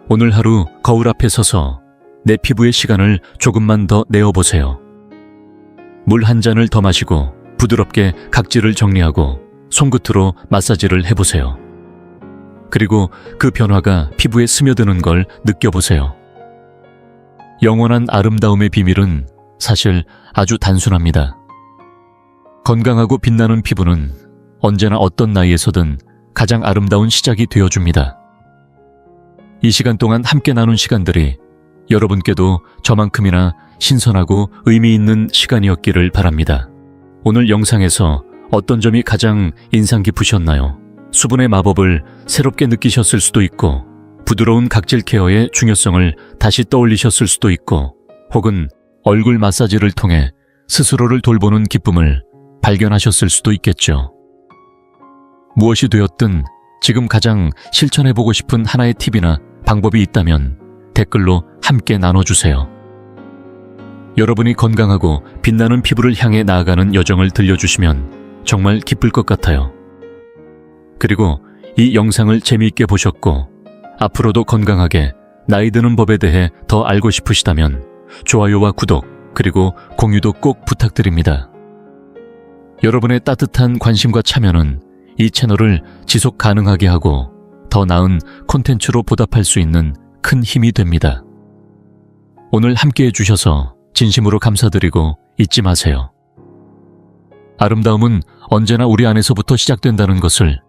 오늘 하루 거울 앞에 서서 내 피부의 시간을 조금만 더 내어보세요. 물 한 잔을 더 마시고 부드럽게 각질을 정리하고 손끝으로 마사지를 해보세요. 그리고 그 변화가 피부에 스며드는 걸 느껴보세요. 영원한 아름다움의 비밀은 사실 아주 단순합니다. 건강하고 빛나는 피부는 언제나 어떤 나이에서든 가장 아름다운 시작이 되어줍니다. 이 시간 동안 함께 나눈 시간들이 여러분께도 저만큼이나 신선하고 의미 있는 시간이었기를 바랍니다. 오늘 영상에서 어떤 점이 가장 인상 깊으셨나요? 수분의 마법을 새롭게 느끼셨을 수도 있고, 부드러운 각질 케어의 중요성을 다시 떠올리셨을 수도 있고, 혹은 얼굴 마사지를 통해 스스로를 돌보는 기쁨을 발견하셨을 수도 있겠죠. 무엇이 되었든 지금 가장 실천해보고 싶은 하나의 팁이나 방법이 있다면 댓글로 함께 나눠주세요. 여러분이 건강하고 빛나는 피부를 향해 나아가는 여정을 들려주시면 정말 기쁠 것 같아요. 그리고 이 영상을 재미있게 보셨고 앞으로도 건강하게 나이 드는 법에 대해 더 알고 싶으시다면 좋아요와 구독 그리고 공유도 꼭 부탁드립니다. 여러분의 따뜻한 관심과 참여는 이 채널을 지속 가능하게 하고 더 나은 콘텐츠로 보답할 수 있는 큰 힘이 됩니다. 오늘 함께해 주셔서 진심으로 감사드리고 잊지 마세요. 아름다움은 언제나 우리 안에서부터 시작된다는 것을